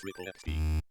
Ep.3.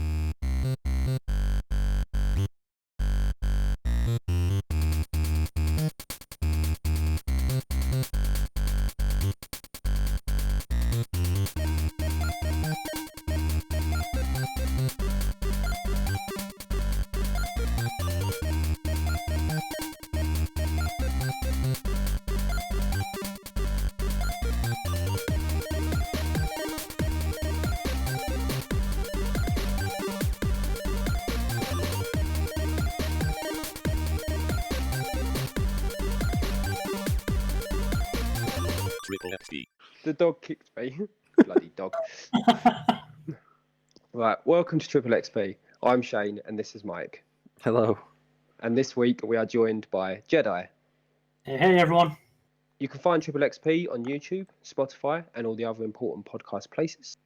Ep.3. The dog kicked me. Bloody dog. Right, welcome to Triple XP. I'm Shane and this is Mike. Hello. And this week we are joined by Jedi. Hey everyone. You can find Triple XP on YouTube, Spotify, and all the other important podcast places.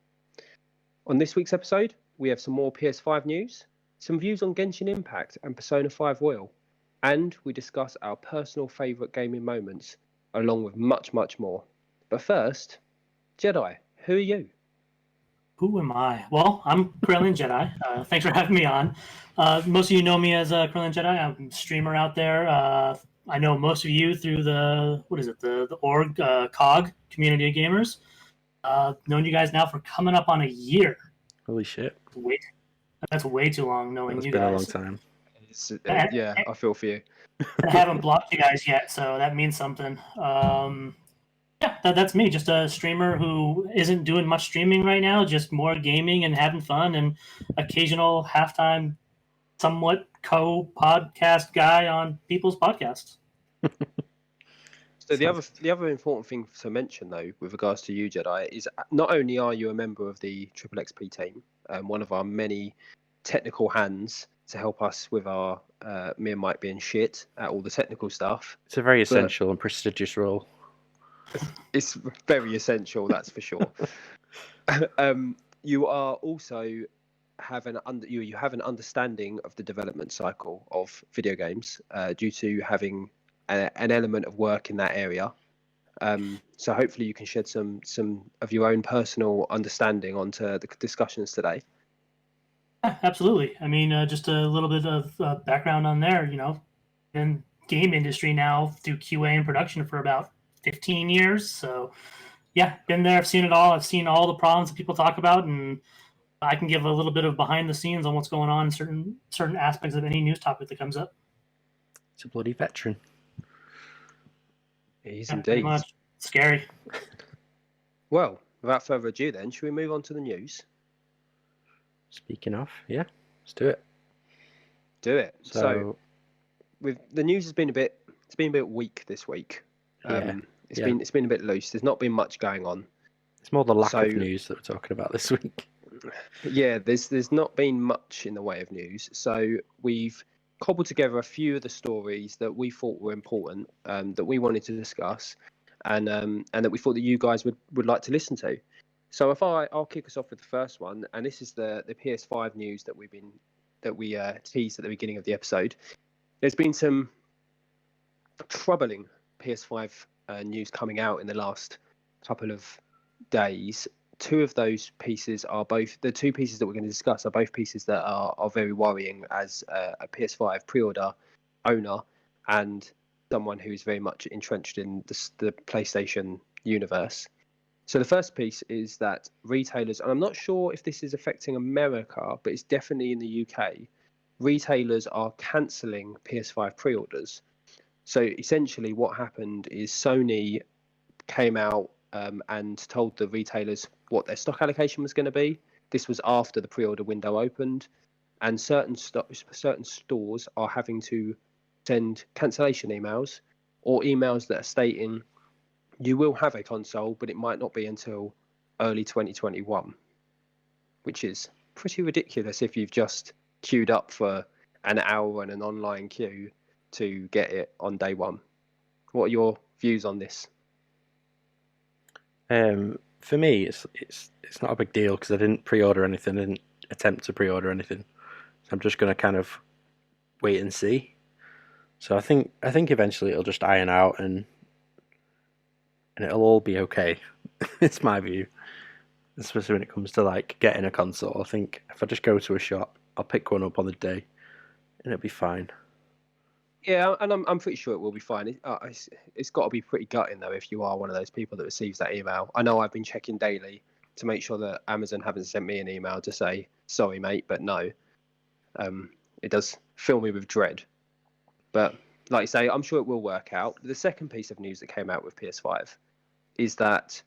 On this week's episode, we have some more PS5 news, some views on Genshin Impact and Persona 5 Royal, and we discuss our personal favourite gaming moments, along with much, much more. But first, Jedi, who are you? Who am I? Well, I'm CorealianJedi. Thanks for having me on. Most of you know me as CorealianJedi. I'm a streamer out there. I know most of you through the org, COG, Community of Gamers. Known you guys now for coming up on a year. Holy shit. That's way too long knowing It's you been guys. a long time. Yeah, I feel for you. I haven't blocked you guys yet, so that means something. Yeah, that's me. Just a streamer who isn't doing much streaming right now, just more gaming and having fun and occasional halftime, somewhat co-podcast guy on people's podcasts. So the other important thing to mention though, with regards to you, Jedi, is not only are you a member of the Triple XP team, one of our many technical hands to help us with our me and Mike being shit at all the technical stuff. It's a very essential and prestigious role. It's very essential, that's for sure. You are also you have an understanding of the development cycle of video games due to having an element of work in that area. So hopefully you can shed some of your own personal understanding onto the discussions today. Yeah, absolutely. I mean, just a little bit of background on there. In game industry now through QA and production for about 15 years. So yeah, been there. I've seen it all. I've seen all the problems that people talk about, and I can give a little bit of behind the scenes on what's going on in certain aspects of any news topic that comes up. It's a bloody veteran. He's Pretty indeed. much. Scary. Well, without further ado then, should we move on to the news? Speaking of, yeah, let's do it. Do it. So with the news it's been a bit weak this week. It's been a bit loose. There's not been much going on. It's more the lack of news that we're talking about this week. Yeah, there's not been much in the way of news. So we've cobbled together a few of the stories that we thought were important, that we wanted to discuss, and that we thought that you guys would like to listen to. So I'll kick us off with the first one, and this is the PS5 news that we teased at the beginning of the episode. There's been some troubling PS5 news coming out in the last couple of days. Two of those pieces are the two pieces that we're going to discuss are both pieces that are very worrying as a PS5 pre-order owner and someone who's very much entrenched in the PlayStation universe. So the first piece is that retailers, and I'm not sure if this is affecting America, but it's definitely in the UK, retailers are cancelling PS5 pre-orders. So essentially what happened is Sony came out and told the retailers what their stock allocation was going to be. This was after the pre-order window opened, and certain stores are having to send cancellation emails or emails that are stating you will have a console, but it might not be until early 2021, which is pretty ridiculous if you've just queued up for an hour in an online queue to get it on day one. What are your views on this? For me, it's not a big deal because I didn't pre-order anything. I didn't attempt to pre-order anything. So I'm just going to kind of wait and see. So I think eventually it'll just iron out and it'll all be okay. It's my view. especially when it comes to like getting a console. I think if I just go to a shop, I'll pick one up on the day, and it'll be fine. Yeah, and I'm pretty sure it will be fine. It's got to be pretty gutting though if you are one of those people that receives that email. I know I've been checking daily to make sure that Amazon haven't sent me an email to say sorry, mate, but no. It does fill me with dread. But like I say, I'm sure it will work out. The second piece of news that came out with PS5 is that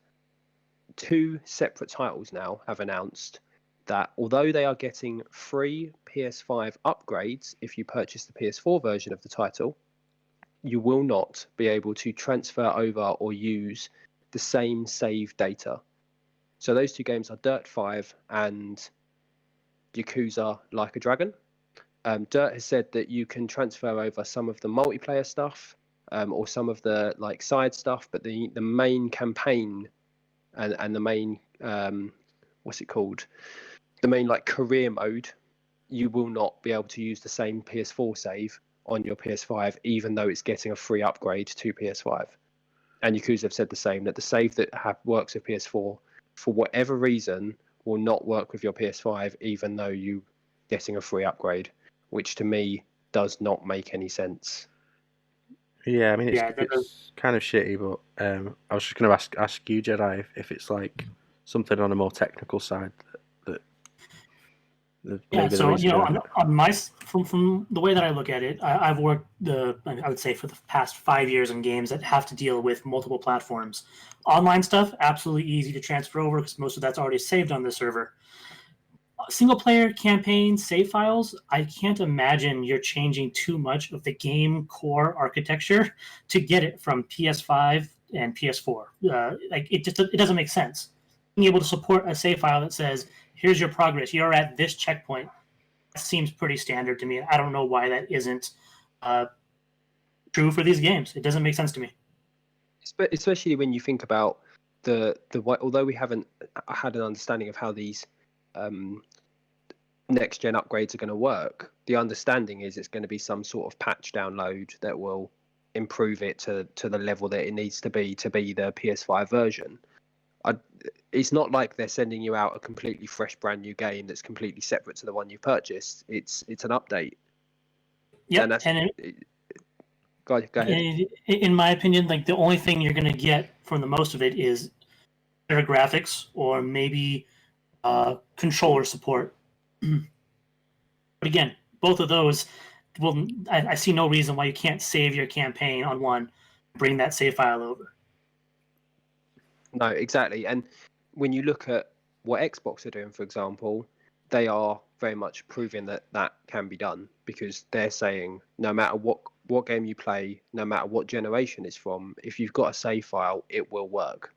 2 separate titles now have announced that although they are getting free PS5 upgrades if you purchase the PS4 version of the title, you will not be able to transfer over or use the same save data. So those 2 games are Dirt 5 and Yakuza Like a Dragon. Dirt has said that you can transfer over some of the multiplayer stuff or some of the like side stuff, but the main campaign and the main what's it called? The main like career mode, you will not be able to use the same PS4 save on your PS5, even though it's getting a free upgrade to PS5. And Yakuza have said the same, that the save that works with PS4, for whatever reason, will not work with your PS5, even though you're getting a free upgrade, which to me does not make any sense. Yeah, I mean it's kind of shitty, but I was just going to ask you, Jedi, if it's like something on a more technical side that yeah. So on my from the way that I look at it, I've worked I would say for the past 5 years in games that have to deal with multiple platforms. Online stuff absolutely easy to transfer over because most of that's already saved on the server. Single player campaign save files, I can't imagine you're changing too much of the game core architecture to get it from PS5 and PS4. Like it doesn't make sense. Being able to support a save file that says, here's your progress, you're at this checkpoint, seems pretty standard to me. I don't know why that isn't true for these games. It doesn't make sense to me. Especially when you think about the although we haven't had an understanding of how these next gen upgrades are going to work, the understanding is it's going to be some sort of patch download that will improve it to the level that it needs to be the PS5 version. It's not like they're sending you out a completely fresh brand new game that's completely separate to the one you purchased. It's an update. Yeah, go ahead. In my opinion, like the only thing you're going to get from the most of it is better graphics or maybe controller support. But again, both of those I see no reason why you can't save your campaign on one, bring that save file over. No, exactly. And when you look at what Xbox are doing, for example, they are very much proving that can be done, because they're saying no matter what game you play, no matter what generation it's from, if you've got a save file, it will work.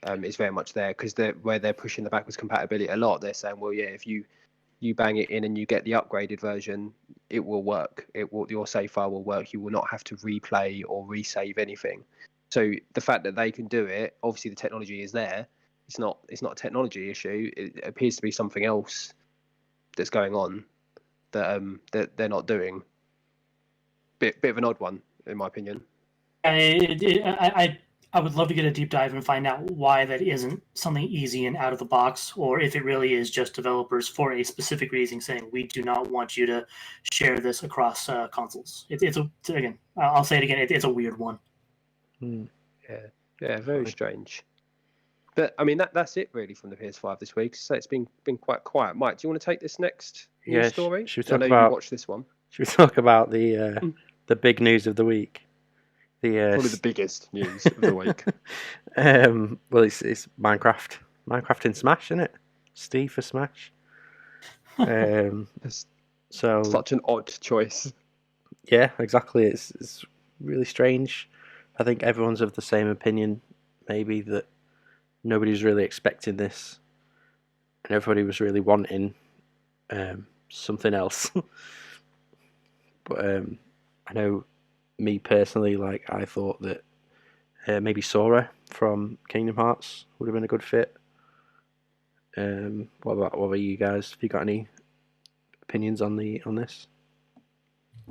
It's very much there, because where they're pushing the backwards compatibility a lot. They're saying, well, yeah, if you bang it in and you get the upgraded version, it will work. Your save file will work. You will not have to replay or resave anything. So the fact that they can do it, obviously the technology is there. It's not a technology issue. It appears to be something else that's going on that they're not doing. Bit of an odd one, in my opinion. I would love to get a deep dive and find out why that isn't something easy and out of the box, or if it really is just developers for a specific reason saying we do not want you to share this across consoles. Again, I'll say it again. It's a weird one. Yeah, very strange. But I mean, that's it really from the PS5 this week. So it's been quite quiet. Mike, do you want to take this next news story? Should we talk about? You watched this one. Should we talk about the big news of the week? Probably the biggest news of the week. Well, it's Minecraft. Minecraft in Smash, isn't it? Steve for Smash. So such an odd choice. Yeah, exactly. It's really strange. I think everyone's of the same opinion, maybe, that nobody's really expecting this, and everybody was really wanting something else. But I know, me personally, like I thought that maybe Sora from Kingdom Hearts would have been a good fit. What about you guys? Have you got any opinions on this?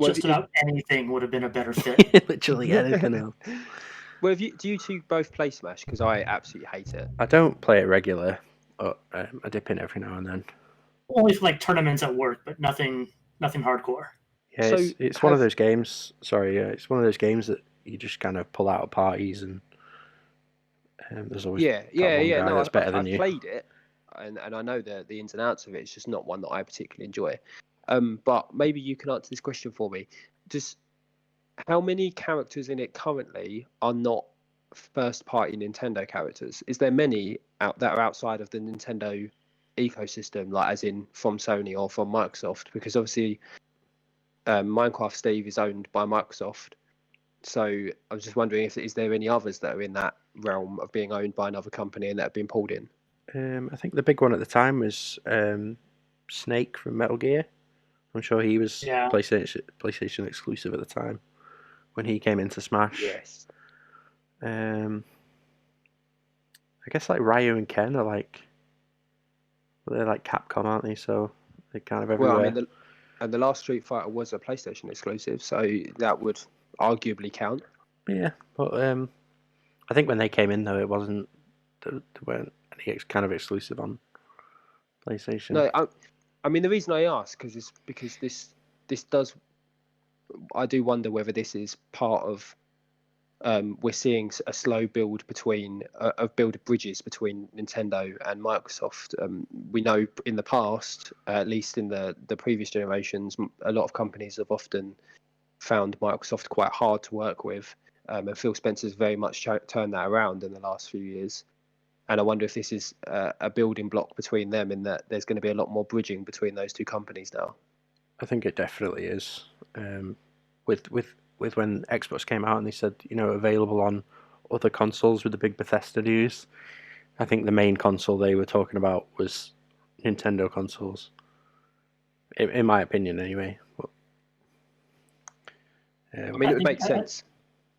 Just about anything would have been a better fit. Literally anything else. Well, do you two both play Smash? Because I absolutely hate it. I don't play it regular, I dip in every now and then. Only for like tournaments at work, but nothing hardcore. Yeah, So it's one of have- those games. Sorry, it's one of those games that you just kind of pull out of parties, and there's always that one guy No, that's better than I've you. played it, and I know the ins and outs of it. It's just not one that I particularly enjoy. But maybe you can answer this question for me. Just how many characters in it currently are not first-party Nintendo characters? Is there many out that are outside of the Nintendo ecosystem, like as in from Sony or from Microsoft? Because obviously, Minecraft Steve is owned by Microsoft. So I was just wondering if is there any others that are in that realm of being owned by another company and that have been pulled in? I think the big one at the time was Snake from Metal Gear. I'm sure he was Yeah. PlayStation exclusive at the time when he came into Smash. Yes. I guess like Ryu and Ken are they're like Capcom, aren't they? So they're kind of everywhere. Well, I mean, the last Street Fighter was a PlayStation exclusive, so that would arguably count. Yeah, but I think when they came in though, it wasn't there weren't any kind of exclusive on PlayStation. No, I mean the reason I ask is because this does. I do wonder whether this is part of. We're seeing a slow build of bridges between Nintendo and Microsoft. We know in the past, at least in the previous generations, a lot of companies have often found Microsoft quite hard to work with, and Phil Spencer's very much turned that around in the last few years. And I wonder if this is a building block between them, in that there's going to be a lot more bridging between those two companies now. I think it definitely is. With when Xbox came out and they said, available on other consoles with the big Bethesda news, I think the main console they were talking about was Nintendo consoles. In my opinion, anyway. But, I mean, it would make sense.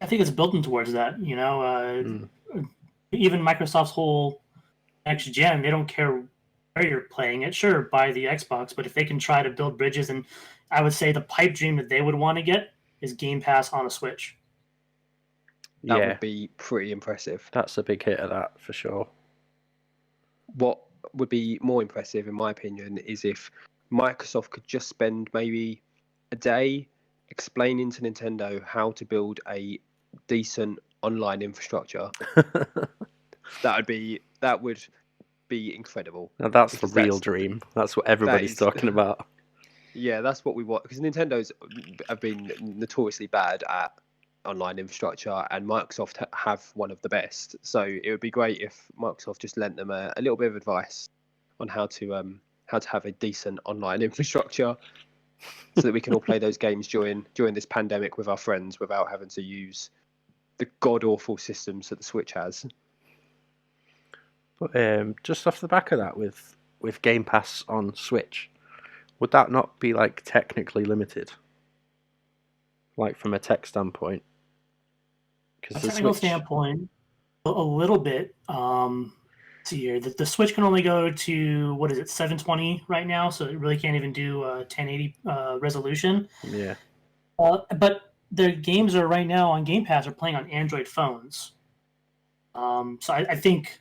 I think it's building towards that. Even Microsoft's whole next gen, they don't care where you're playing it. Sure, buy the Xbox, but if they can try to build bridges, and I would say the pipe dream that they would want to get is Game Pass on a Switch. That would be pretty impressive. That's a big hit of that for sure. What would be more impressive, in my opinion, is if Microsoft could just spend maybe a day explaining to Nintendo how to build a decent online infrastructure. That would be incredible. Now that's the real dream. That's what everybody's talking about. Yeah, that's what we want, because Nintendo's have been notoriously bad at online infrastructure, and Microsoft have one of the best. So it would be great if Microsoft just lent them a little bit of advice on how to have a decent online infrastructure, so that we can all play those games during this pandemic with our friends without having to use the god awful systems that the Switch has. But just off the back of that, with Game Pass on Switch, would that not be like technically limited? Like from a tech standpoint? From a technical standpoint, a little bit. Let's see here. The Switch can only go to, what is it, 720 right now, so it really can't even do 1080 resolution. Yeah. But the games are right now on Game Pass are playing on Android phones. So I think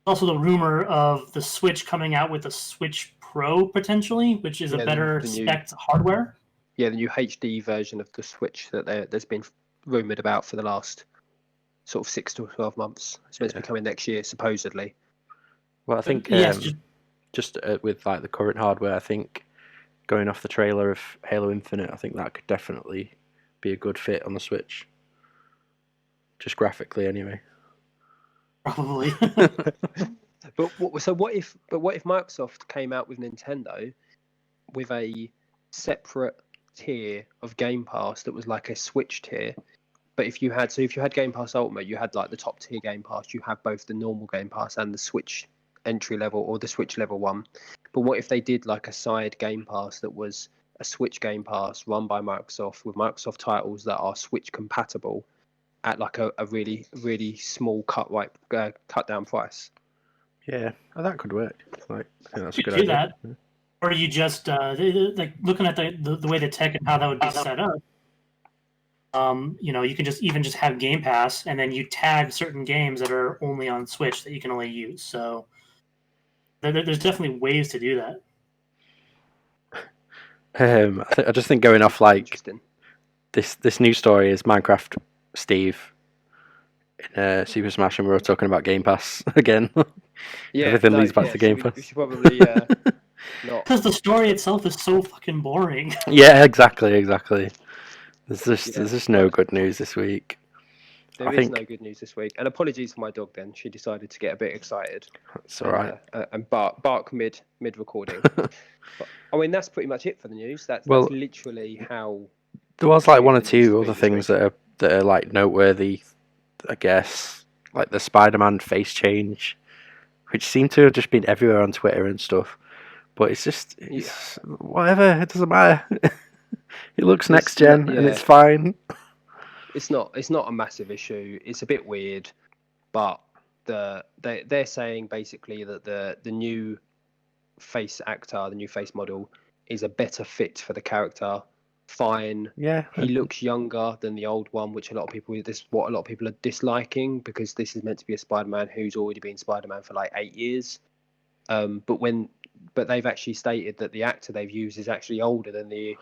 also the rumor of the Switch coming out with a Switch Pro potentially, which is a better spec hardware. Yeah, the new HD version of the Switch that there's been rumored about for the last sort of 6 to 12 months. It's meant to be coming next year, supposedly. Well, I think just with like the current hardware, I think going off the trailer of Halo Infinite, I think that could definitely be a good fit on the Switch. Just graphically, anyway. Probably. But what if Microsoft came out with Nintendo with a separate tier of Game Pass that was like a Switch tier? But if you had Game Pass Ultimate, you had like the top tier Game Pass. You have both the normal Game Pass and the Switch entry level or the Switch level one. But what if they did like a side Game Pass that was a Switch Game Pass run by Microsoft with Microsoft titles that are Switch compatible at like a really, really small cut down price? Yeah, that could work. Like, I think that's a good do idea. that. Or you just like looking at the way the tech and how that would be set up. You can just have Game Pass, and then you tag certain games that are only on Switch that you can only use. So There's definitely ways to do that. I just think going off like Interesting. this new story is Minecraft Steve in Super Smash, and we were talking about Game Pass again. Yeah, Everything leads back to Game we Pass. should probably not. Because the story itself is so fucking boring. Yeah, exactly. There's Yeah. just no good news this week. There I is think no good news this week, and apologies for my dog. Then she decided to get a bit excited it's all right. and bark mid recording. But, I mean, that's pretty much it for the news. That's Well, literally how. There was like big one or the news two has other been this things week. that are like noteworthy, I guess, like the Spider-Man face change, which seemed to have just been everywhere on Twitter and stuff. But it's whatever. It doesn't matter. It looks next gen and it's fine. It's not a massive issue. It's a bit weird, but they're saying basically that the new face actor, the new face model, is a better fit for the character. Fine. Yeah. He looks younger than the old one, which a lot of people are disliking, because this is meant to be a Spider-Man who's already been Spider-Man for like 8 years. But they've actually stated that the actor they've used is actually older than the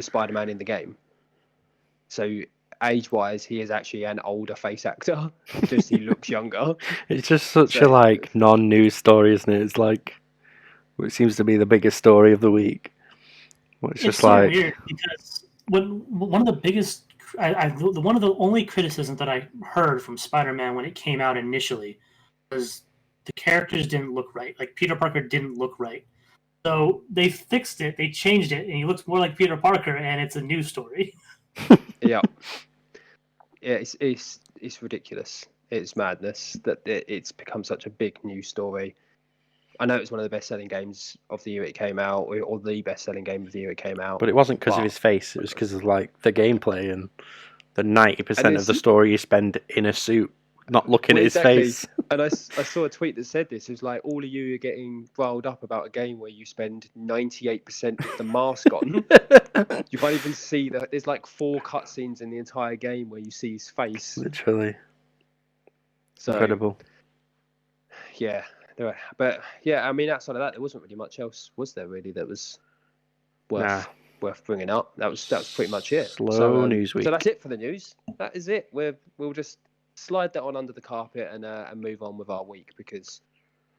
Spider-Man in the game. So age-wise, he is actually an older face actor. Just he looks younger. It's just such a like non-news story, isn't it? It's like it seems to be the biggest story of the week. It's just so like weird because one of the biggest, one of the only criticisms that I heard from Spider-Man when it came out initially was the characters didn't look right. Like Peter Parker didn't look right. So they fixed it, they changed it, and he looks more like Peter Parker, and it's a news story. Yeah, it's ridiculous. It's madness that it's become such a big news story. I know it was one of the best-selling games of the year it came out, or the best-selling game of the year it came out. but it wasn't because of his face. It was because of like the gameplay and the 90% of the story you spend in a suit, not looking at his face. And I saw a tweet that said this. It was like, all of you are getting riled up about a game where you spend 98% with the mask on. You can't even see that. There's like 4 cutscenes in the entire game where you see his face. Literally. So, incredible. Yeah. But yeah, I mean, outside of that, there wasn't really much else, was there? Really, that was worth bringing up. That was pretty much it. Slow news week. So that's it for the news. That is it. We'll just slide that on under the carpet and move on with our week, because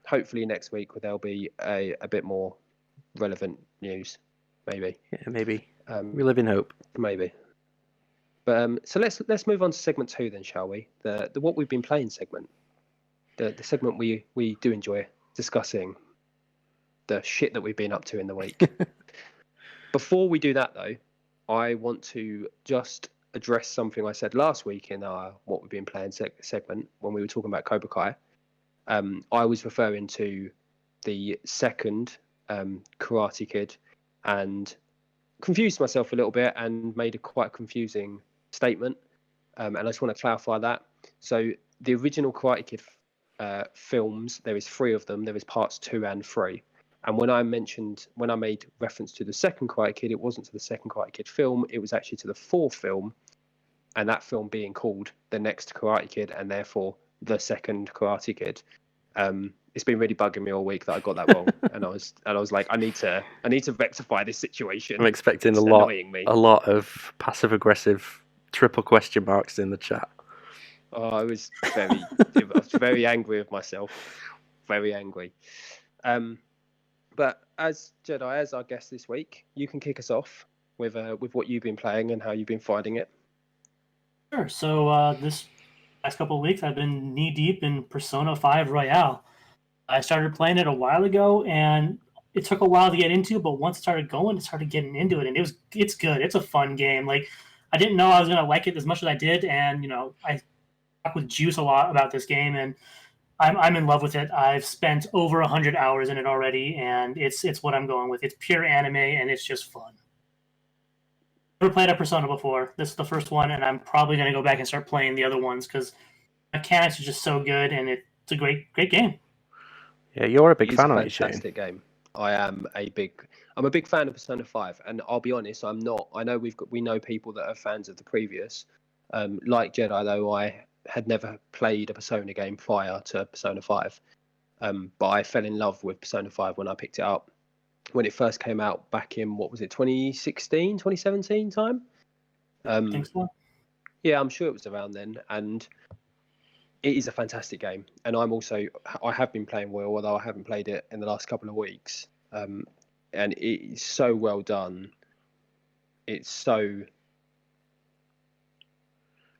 hopefully next week there'll be a bit more relevant news. Maybe. Yeah, maybe. We live in hope. Maybe. But so let's move on to segment 2 then, shall we? The what we've been playing segment. The segment we do enjoy discussing the shit that we've been up to in the week. Before we do that, though, I want to just address something I said last week in our what we've been playing segment when we were talking about Cobra Kai. I was referring to the second Karate Kid and confused myself a little bit and made a quite confusing statement. And I just want to clarify that. So the original Karate Kid films, there is 3 of them. There is parts 2 and 3. And when I made reference to the second Karate Kid, it wasn't to the second Karate Kid film. It was actually to the 4th film, and that film being called The Next Karate Kid, and therefore the second Karate Kid. It's been really bugging me all week that I got that wrong, and I was like, I need to rectify this situation. I'm expecting a lot of passive aggressive triple question marks in the chat. Oh, I was very angry with myself, very angry. But as Jedi, as our guest this week, you can kick us off with what you've been playing and how you've been finding it. Sure. So this last couple of weeks, I've been knee deep in Persona 5 Royale. I started playing it a while ago, and it took a while to get into, but once it started going, it started getting into it, and it's good. It's a fun game. Like, I didn't know I was gonna like it as much as I did, and I talk with Juice a lot about this game, and I'm in love with it. I've spent over 100 hours in it already, and it's what I'm going with. It's pure anime, and it's just fun. Never played a Persona before. This is the first one, and I'm probably going to go back and start playing the other ones because mechanics are just so good, and it's a great game. Yeah, you're a big fan of it, Shane. It's a fantastic game. I'm a big fan of Persona 5, and I'll be honest, I'm not. I know we know people that are fans of the previous. Like Jedi, though, I had never played a Persona game prior to Persona 5. But I fell in love with Persona 5 when I picked it up. When it first came out back in, what was it, 2016, 2017 time? I think so. Yeah, I'm sure it was around then. And it is a fantastic game. And I have been playing Will, although I haven't played it in the last couple of weeks. And it's so well done. It's so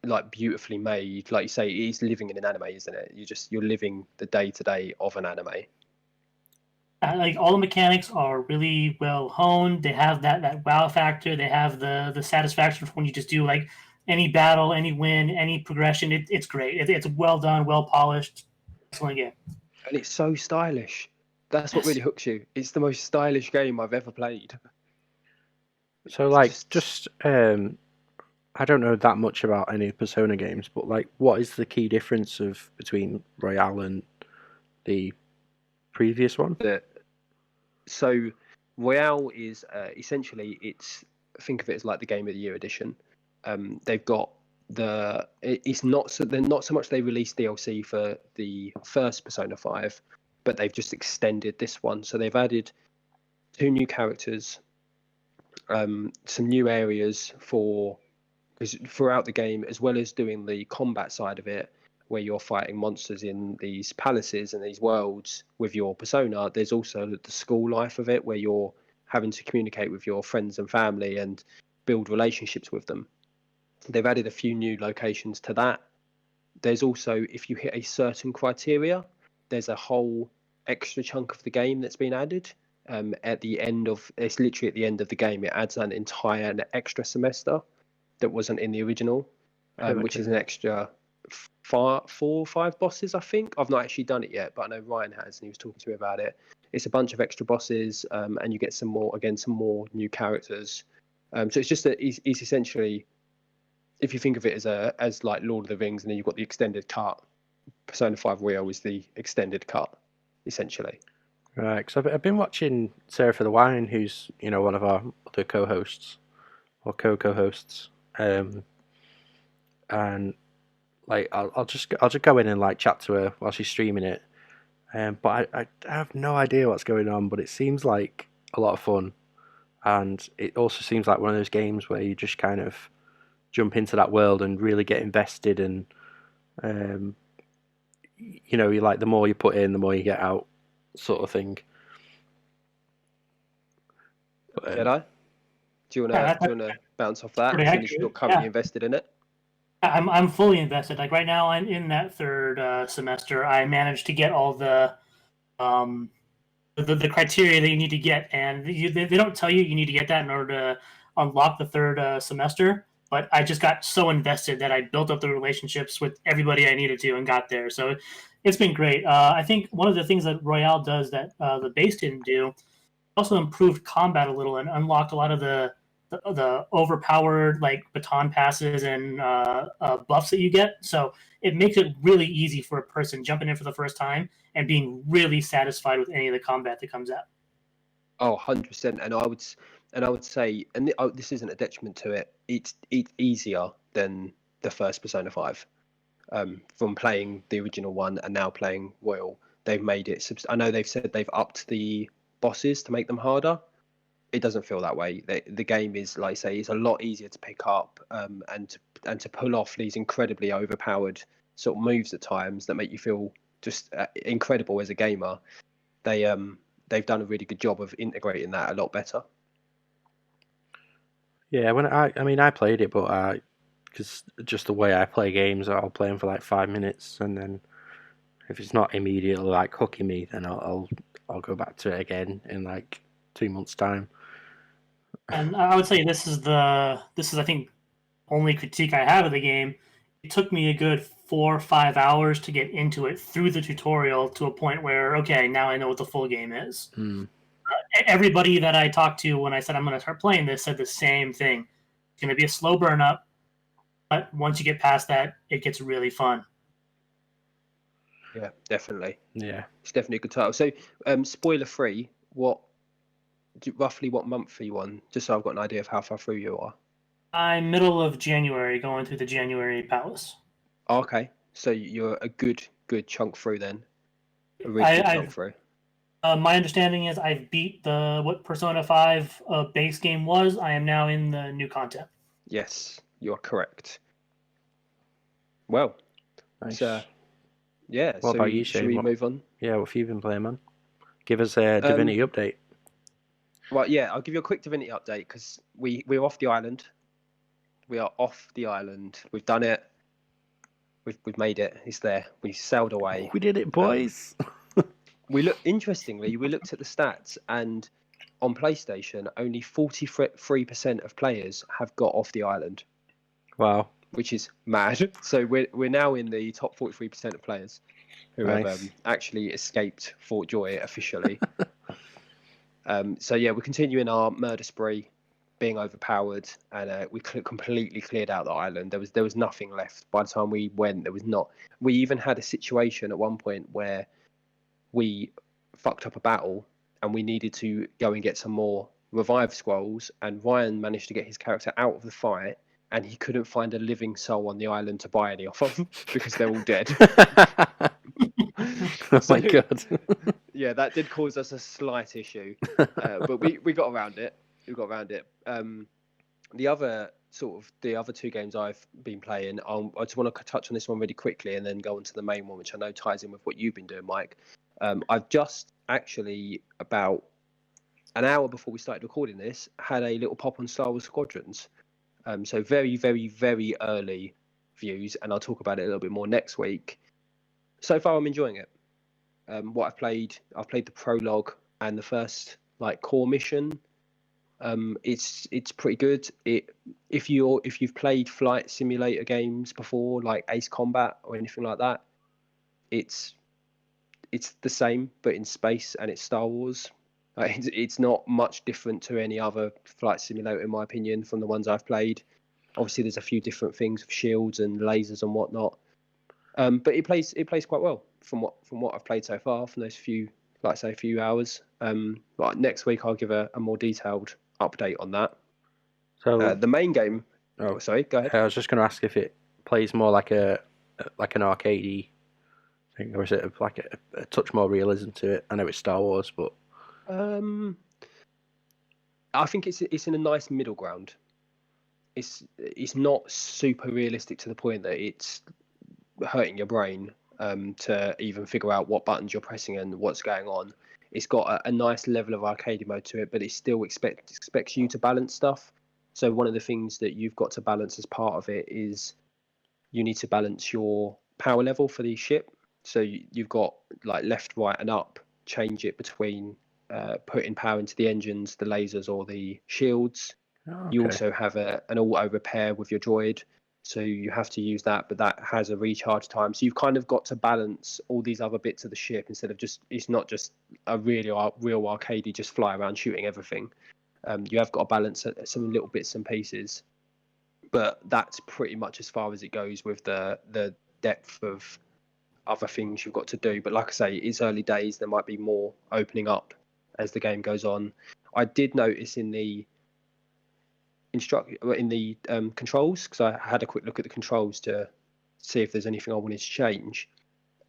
like beautifully made. Like you say, it is living in an anime, isn't it? You're living the day to day of an anime. Like all the mechanics are really well honed. They have that wow factor. They have the satisfaction when you just do like any battle, any win, any progression. It's great. It's well done, well polished. Excellent game. And it's so stylish. That's what Yes. really hooks you. It's the most stylish game I've ever played. So like, I don't know that much about any Persona games, but like, what is the key difference between Royale and the previous one? So Royale is essentially think of it as like the Game of the Year edition. They've got it's not so they're not so much they released DLC for the first Persona 5, but they've just extended this one. So they've added 2 new characters, some new areas throughout the game, as well as doing the combat side of it, where you're fighting monsters in these palaces and these worlds with your persona. There's also the school life of it, where you're having to communicate with your friends and family and build relationships with them. They've added a few new locations to that. There's also, if you hit a certain criteria, there's a whole extra chunk of the game that's been added. It's literally at the end of the game, it adds an extra semester that wasn't in the original, which is an extra 4 or 5 bosses, I think. I've not actually done it yet, but I know Ryan has, and he was talking to me about it. It's a bunch of extra bosses, and you get some more new characters. So it's just it's essentially, if you think of it as like Lord of the Rings, and then you've got the extended cut. Persona 5 Royal is the extended cut, essentially. Right, because I've been watching Sarah for the Wine, who's one of our other co-hosts or co-hosts, and like I'll just go in and like chat to her while she's streaming it, but I have no idea what's going on, but it seems like a lot of fun, and it also seems like one of those games where you just kind of jump into that world and really get invested, and you like the more you put in, the more you get out, sort of thing. But, Jedi, do you want to bounce off that, since you're currently invested in it? I'm fully invested. Like right now, I'm in that 3rd semester. I managed to get all the criteria that you need to get, and they don't tell you need to get that in order to unlock the 3rd semester. But I just got so invested that I built up the relationships with everybody I needed to and got there. So it's been great. I think one of the things that Royale does that the base didn't do, also improved combat a little and unlocked a lot of the overpowered like baton passes and buffs that you get. So it makes it really easy for a person jumping in for the first time and being really satisfied with any of the combat that comes out. Oh, 100%. And I would say, and this isn't a detriment to it, it's easier than the first Persona 5. From playing the original one and now playing Royal, they've made it. I know they've said they've upped the bosses to make them harder. It doesn't feel that way. The game is, like I say, it's a lot easier to pick up, and to pull off these incredibly overpowered sort of moves at times that make you feel just incredible as a gamer. They've done a really good job of integrating that a lot better. Yeah, when I played it, but because just the way I play games, I'll play them for like 5 minutes, and then if it's not immediately like hooking me, then I'll go back to it again in like 2 months' time. And I would say this is I think only critique I have of the game. It took me a good 4 or 5 hours to get into it through the tutorial to a point where, okay, now I know what the full game is. Everybody that I talked to when I said I'm going to start playing this said the same thing. It's going to be a slow burn up, but once you get past that, it gets really fun. Yeah, definitely. Yeah, it's definitely a good title. So, spoiler free, roughly what month are you on? Just so I've got an idea of how far through you are. I'm middle of January, going through the January Palace. Oh, okay, so you're a good chunk through then. original I've chunk through. my understanding is I've beat what Persona 5 base game was. I am now in the new content. Yes, you're correct. Well, Nice. so yeah. What so about you, should Shane? we What- move on? Yeah, what have you been playing, man? Give us a Divinity update. Well, yeah, I'll give you a quick Divinity update because we're off the island. We are off the island. We've done it. We've made it. It's there. We sailed away. We did it, boys. We looked at the stats, and on PlayStation, only 43% of players have got off the island, Wow. which is mad. So we're now in the top 43% of players who have Nice. actually escaped Fort Joy officially. So yeah, we're continuing our murder spree, being overpowered, and we completely cleared out the island. There was nothing left by the time we went. There was not. We even had a situation at one point where we fucked up a battle and we needed to go and get some more revive scrolls, and Ryan managed to get his character out of the fight, and he couldn't find a living soul on the island to buy any off of because they're all dead. Oh my god. Yeah, that did cause us a slight issue, but we got around it. We got around it. The other two games I've been playing, I just want to touch on this one really quickly and then go on to the main one, which I know ties in with what you've been doing, Mike. I've just actually, about an hour before we started recording this, had a little pop on Star Wars Squadrons. So very, very, very early views, and I'll talk about it a little bit more next week. So far, I'm enjoying it. What I've played the prologue and the first core mission. It's pretty good. If you've played flight simulator games before, like Ace Combat or anything like that, it's the same but in space, and it's Star Wars. It's not much different to any other flight simulator, in my opinion, from the ones I've played. Obviously, there's a few different things with shields and lasers and whatnot. But it plays quite well from what I've played so far, from those few hours. But next week I'll give a more detailed update on that. So the main game. Oh. Sorry, go ahead. I was just going to ask if it plays more like an arcadey thing, or is it like a touch more realism to it? I know it's Star Wars, but I think it's in a nice middle ground. It's not super realistic to the point that it's hurting your brain to even figure out what buttons you're pressing and what's going on. It's got a nice level of arcade mode to it, but it still expects you to balance stuff. So one of the things that you've got to balance as part of it is you need to balance your power level for the ship. So you've got left, right, and up. Change it between putting power into the engines, the lasers, or the shields. okay. You also have an auto repair with your droid, so you have to use that, but that has a recharge time. So you've kind of got to balance all these other bits of the ship instead of it's not just a real arcadey, just fly around shooting everything. You have got to balance some little bits and pieces, but that's pretty much as far as it goes with the depth of other things you've got to do. But like I say, it's early days. There might be more opening up as the game goes on. I did notice in the controls, because I had a quick look at the controls to see if there's anything I wanted to change,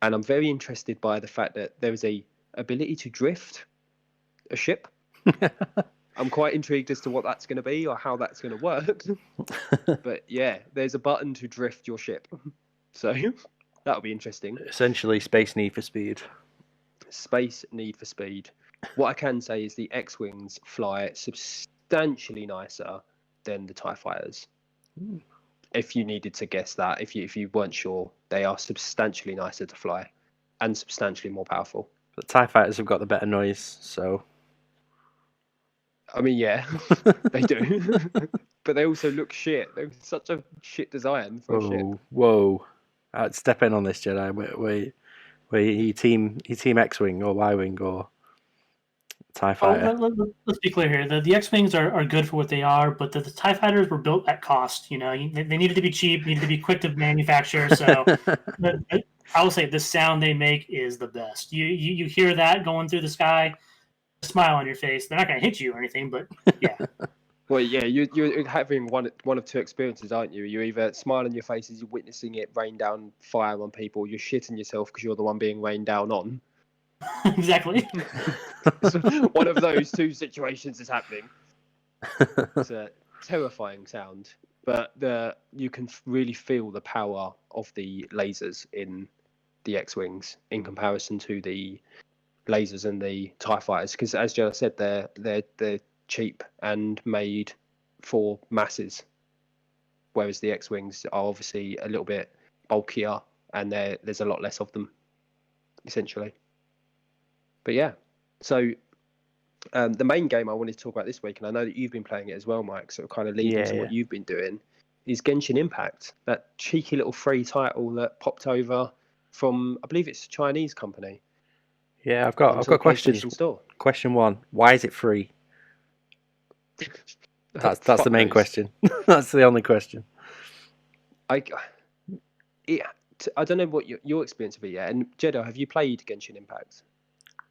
and I'm very interested by the fact that there is a ability to drift a ship. I'm quite intrigued as to what that's going to be or how that's going to work. But yeah, there's a button to drift your ship, so that'll be interesting. Essentially, Space Need for Speed. Space Need for Speed. What I can say is the X-Wings fly substantially nicer than the TIE fighters. If you needed to guess that, if you weren't sure, they are substantially nicer to fly and substantially more powerful. But TIE fighters have got the better noise, so I mean, yeah, they do. But they also look shit. They're such a shit design for a ship. Whoa. Step in on this, Jedi. Where you team X-Wing or Y-Wing or TIE Fighter? Let's be clear here. The X-Wings are good for what they are, but the TIE Fighters were built at cost. You know, they needed to be cheap, needed to be quick to manufacture. So I will say the sound they make is the best. You hear that going through the sky, a smile on your face. They're not going to hit you or anything, but yeah. Well, yeah, you're having one of two experiences, aren't you? You either smile on your face as you're witnessing it rain down fire on people, you're shitting yourself because you're the one being rained down on, Exactly. So one of those two situations is happening. It's a terrifying sound, but you can really feel the power of the lasers in the X-wings in comparison to the lasers and the TIE fighters, because as Joe said, they're cheap and made for masses, whereas the X-wings are obviously a little bit bulkier and there's a lot less of them, essentially. But yeah, so the main game I wanted to talk about this week, and I know that you've been playing it as well, Mike, so kind of leading to what you've been doing, is Genshin Impact, that cheeky little free title that popped over from, I believe it's a Chinese company. Yeah, I've got questions. Store. Question 1: why is it free? That's the main question. That's the only question. I don't know what your experience of it yet. And Jedi, have you played Genshin Impact?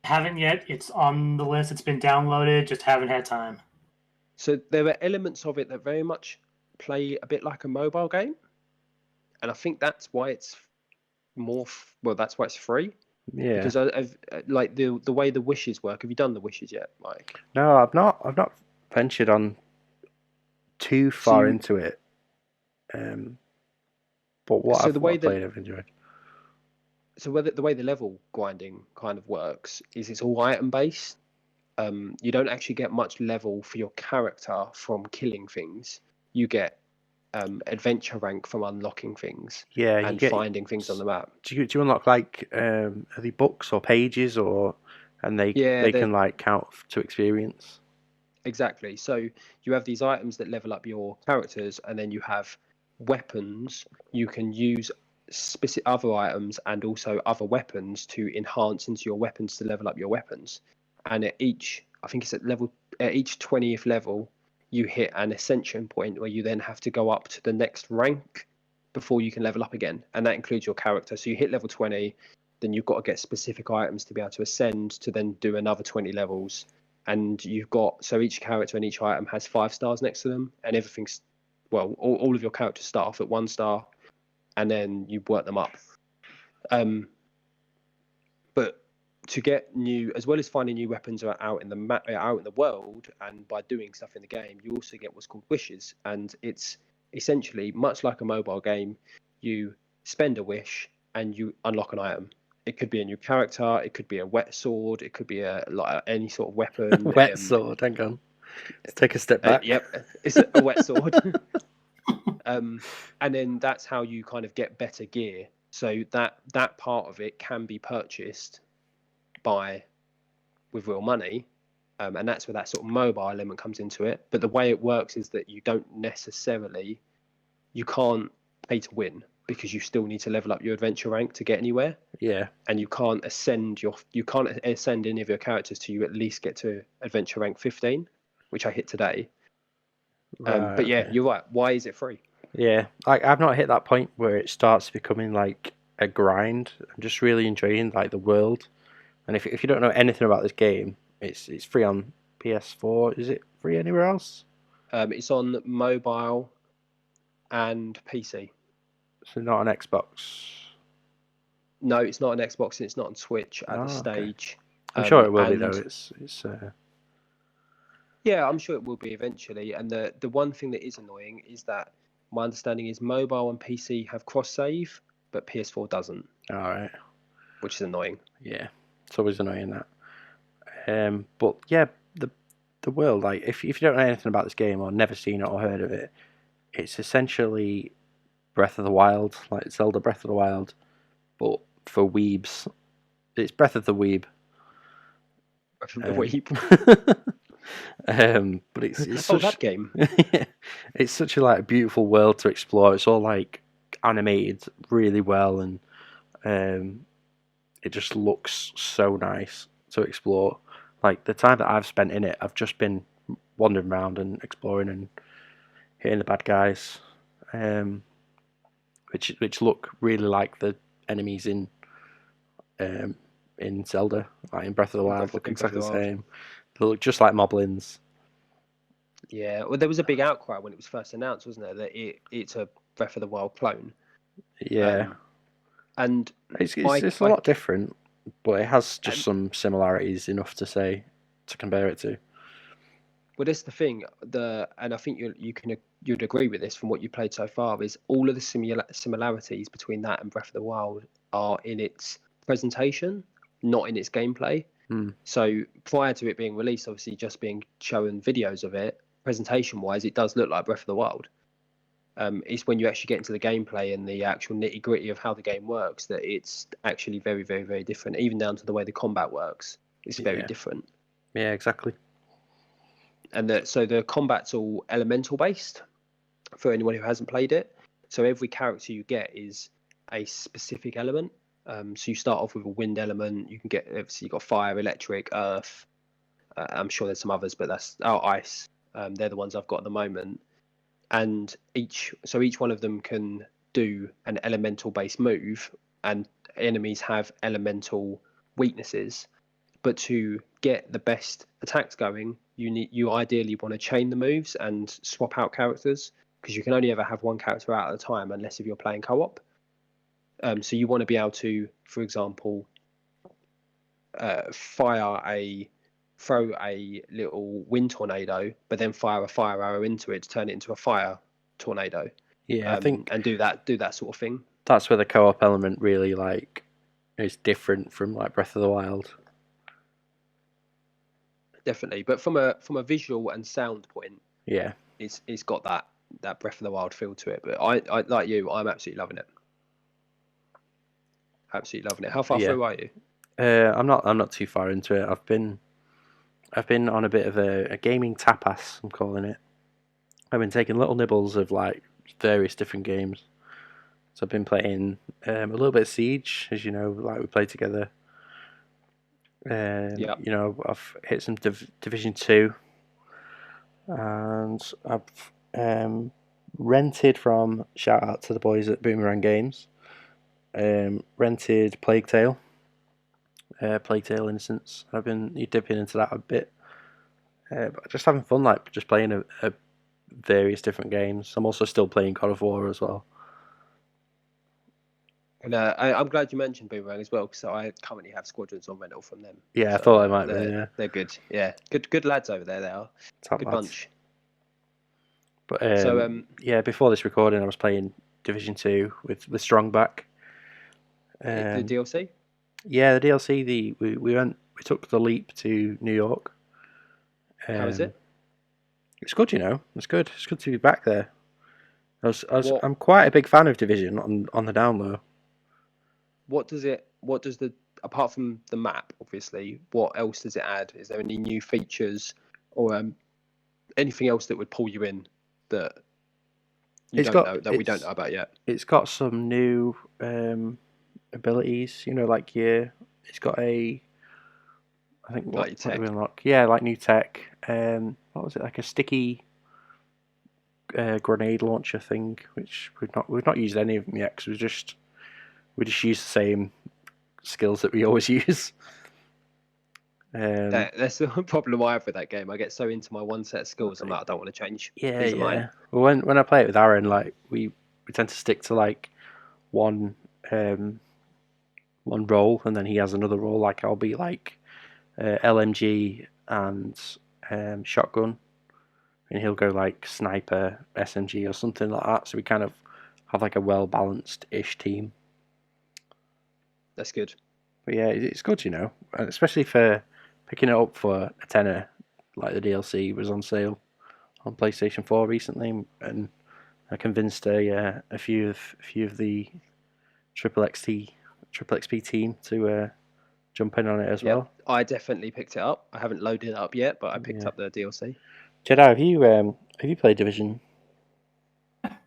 Haven't yet. It's on the list. It's been downloaded. Just haven't had time. So there are elements of it that very much play a bit like a mobile game, and I think that's why it's that's why it's free. Yeah. Because I've like the way the wishes work. Have you done the wishes yet, Mike? No, I've not ventured on too far into it. But what I've played, I've enjoyed. So the way the level grinding kind of works is it's all item based. You don't actually get much level for your character from killing things. You get adventure rank from unlocking things. Yeah, and finding things on the map. Do you unlock like are they books or pages and they can like count to experience? Exactly. So you have these items that level up your characters, and then you have weapons. You can use specific other items and also other weapons to enhance into your weapons to level up your weapons. And at each 20th level, you hit an ascension point where you then have to go up to the next rank before you can level up again, and that includes your character. So you hit level 20, then you've got to get specific items to be able to ascend to then do another 20 levels. And so each character and each item has 5 stars next to them, and everything's all of your characters start off at 1 star, and then you work them up. But to get new, as well as finding new weapons out in the world, and by doing stuff in the game, you also get what's called wishes, and it's essentially much like a mobile game. You spend a wish and you unlock an item. It could be a new character, it could be a wet sword, it could be any sort of weapon. Wet sword, hang on. Let's take a step back. Yep, it's a wet sword. And then that's how you kind of get better gear. So that part of it can be purchased with real money, and that's where that sort of mobile element comes into it. But the way it works is that you can't pay to win, because you still need to level up your adventure rank to get anywhere. Yeah. And you can't ascend any of your characters till you at least get to adventure rank 15, which I hit today. Right, but yeah, you're right. Why is it free? Yeah, I've not hit that point where it starts becoming like a grind. I'm just really enjoying like the world. And if you don't know anything about this game, it's free on PS4. Is it free anywhere else? It's on mobile and PC. So not on Xbox. No, it's not on Xbox, and it's not on Switch at this stage. I'm sure it will be though. It's Yeah, I'm sure it will be eventually. And the one thing that is annoying is that my understanding is mobile and PC have cross save, but PS4 doesn't. All right. Which is annoying. Yeah, it's always annoying that. But yeah, the world, like if you don't know anything about this game or never seen it or heard of it, it's essentially Breath of the Wild, like Zelda Breath of the Wild, but for weebs. It's Breath of the Weeb. Breath of the Weeb. But it's such, that game. It's such a like beautiful world to explore. It's all like animated really well, and it just looks so nice to explore. Like the time that I've spent in it, I've just been wandering around and exploring and hitting the bad guys, which look really like the enemies in Zelda, like in Breath of the Wild, look exactly the same. They look just like moblins. Yeah, well, there was a big outcry when it was first announced, wasn't there? That it's a Breath of the Wild clone. Yeah, and it's a lot different. but it has just And- some similarities enough to compare it to. Well, that's the thing. And I think you'd agree with this from what you played so far. Is all of the similarities between that and Breath of the Wild are in its presentation, not in its gameplay. So prior to it being released, obviously just being shown videos of it, presentation-wise, it does look like Breath of the Wild. It's when you actually get into the gameplay and the actual nitty-gritty of how the game works that it's actually very, very, very different. Even down to the way the combat works, it's very different. Yeah, exactly. And so the combat's all elemental based for anyone who hasn't played it. So every character you get is a specific element. So you start off with a wind element. You can get, obviously, you've got fire, electric, earth. I'm sure there's some others, but that's ice. They're the ones I've got at the moment. And each one of them can do an elemental based move, and enemies have elemental weaknesses. But to get the best attacks going, you ideally want to chain the moves and swap out characters, because you can only ever have one character out at a time unless if you're playing co-op. So you want to be able to, for example, throw a little wind tornado, but then fire a fire arrow into it to turn it into a fire tornado. Yeah, I think and do that sort of thing. that's where the co-op element really is different from Breath of the Wild. Definitely, but from a visual and sound point, Yeah, it's got that Breath of the Wild feel to it. But I like you, I'm absolutely loving it. Absolutely loving it. How far through are you? I'm not too far into it. I've been on a bit of a gaming tapas, I'm calling it. I've been taking little nibbles of various different games. So I've been playing a little bit of Siege, as you know, we played together. I've hit some Division 2, and I've rented from, shout out to the boys at Boomerang Games, rented Plague Tale Innocence. I've been dipping into that a bit, but just having fun, just playing a various different games. I'm also still playing God of War as well. And I'm glad you mentioned Boomerang as well, because I currently have Squadrons on rental from them. Yeah, so, I thought I might be. Yeah, they're good. Yeah, good lads over there. They are top good lads. bunch. But yeah, before this recording, I was playing Division 2 with Strongback. The DLC. Yeah, the DLC. We took the leap to New York. How is it? It's good, It's good. It's good to be back there. I'm quite a big fan of Division on the down low. What does the, apart from the map, obviously, what else does it add? Is there any new features or anything else that would pull you in that we don't know about yet? It's got some new abilities. It's got I think what do we unlock? Yeah, new tech. What was it, a sticky grenade launcher thing, which we've not used any of them yet, because we just use the same skills that we always use. That's the problem I have with that game. I get so into my one set of skills, I'm like, I don't want to change. Yeah. Well, when I play it with Aaron, we tend to stick to one role, and then he has another role. I'll be LMG and shotgun, and he'll go sniper, SMG, or something like that. So we kind of have a well balanced ish team. That's good. But yeah, it's good, especially for picking it up for a tenner. The DLC was on sale on PlayStation 4 recently, and I convinced a few of the Triple XP team to jump in on it as well. I definitely picked it up. I haven't loaded it up yet, but I picked up the DLC. Jedi, have you played Division?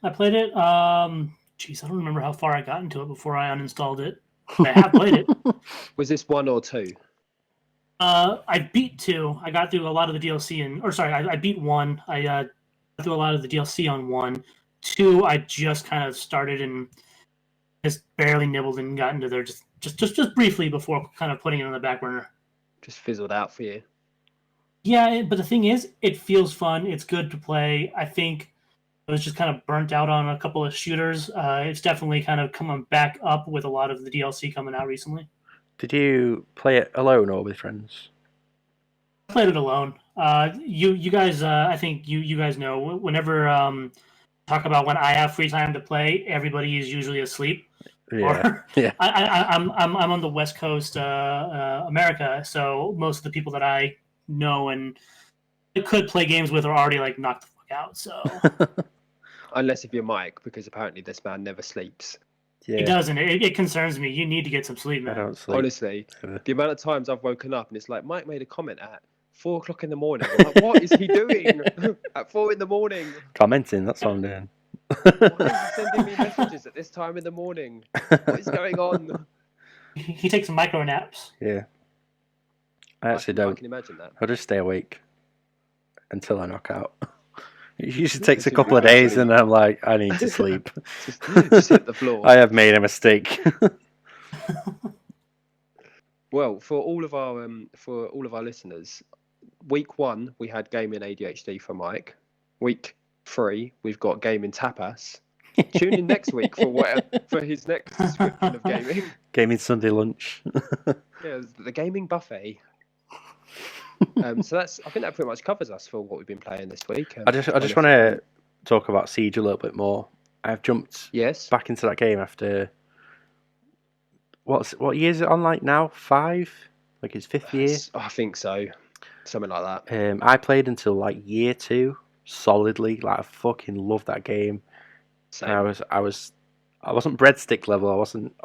I played it. I don't remember how far I got into it before I uninstalled it. But I have played it. Was this 1 or 2? I beat 2. I got through a lot of the DLC I beat 1. I got through a lot of the DLC on 1. 2, I just kind of started and just barely nibbled and got into there just briefly before kind of putting it on the back burner. Just fizzled out for you. Yeah, but the thing is, it feels fun. It's good to play. I think I was just kind of burnt out on a couple of shooters. It's definitely kind of coming back up with a lot of the DLC coming out recently. Did you play it alone or with friends? I played it alone. You guys, I think you guys know. Whenever talk about when I have free time to play, everybody is usually asleep. Yeah. Or Yeah. I'm on the West Coast, America, so most of the people that I know and could play games with are already like knocked the fuck out. So Unless if you're Mike, because apparently this man never sleeps. Yeah. it doesn't. It concerns me. You need to get some sleep, I man. don't sleep. Honestly, ever. the amount of times I've woken up and it's like Mike made a comment at 4 o'clock in the morning. I'm like, what is he doing at 4 in the morning? Commenting, that's what I'm doing. Why is he sending me messages at this time in the morning? What is going on? He takes micro naps. Yeah. I actually I don't. can imagine that. I'll just stay awake until I knock out. It usually takes a Until you couple of go to days sleep. and I'm like, I need to sleep. just hit the floor. I have made a mistake. Well, for all of our listeners, week 1 we had gaming ADHD for Mike. Week 3 we've got gaming tapas. Tune in next week for his next description of gaming. Gaming Sunday lunch. Yeah, the gaming buffet. So I think that pretty much covers us for what we've been playing this week. I just want to talk about Siege a little bit more. I've jumped back into that game after what year is it on like now? 5? Like his 5th year? I think so. Something like that. I played until like year 2 solidly. Like I fucking loved that game. Same. And I wasn't breadstick level. I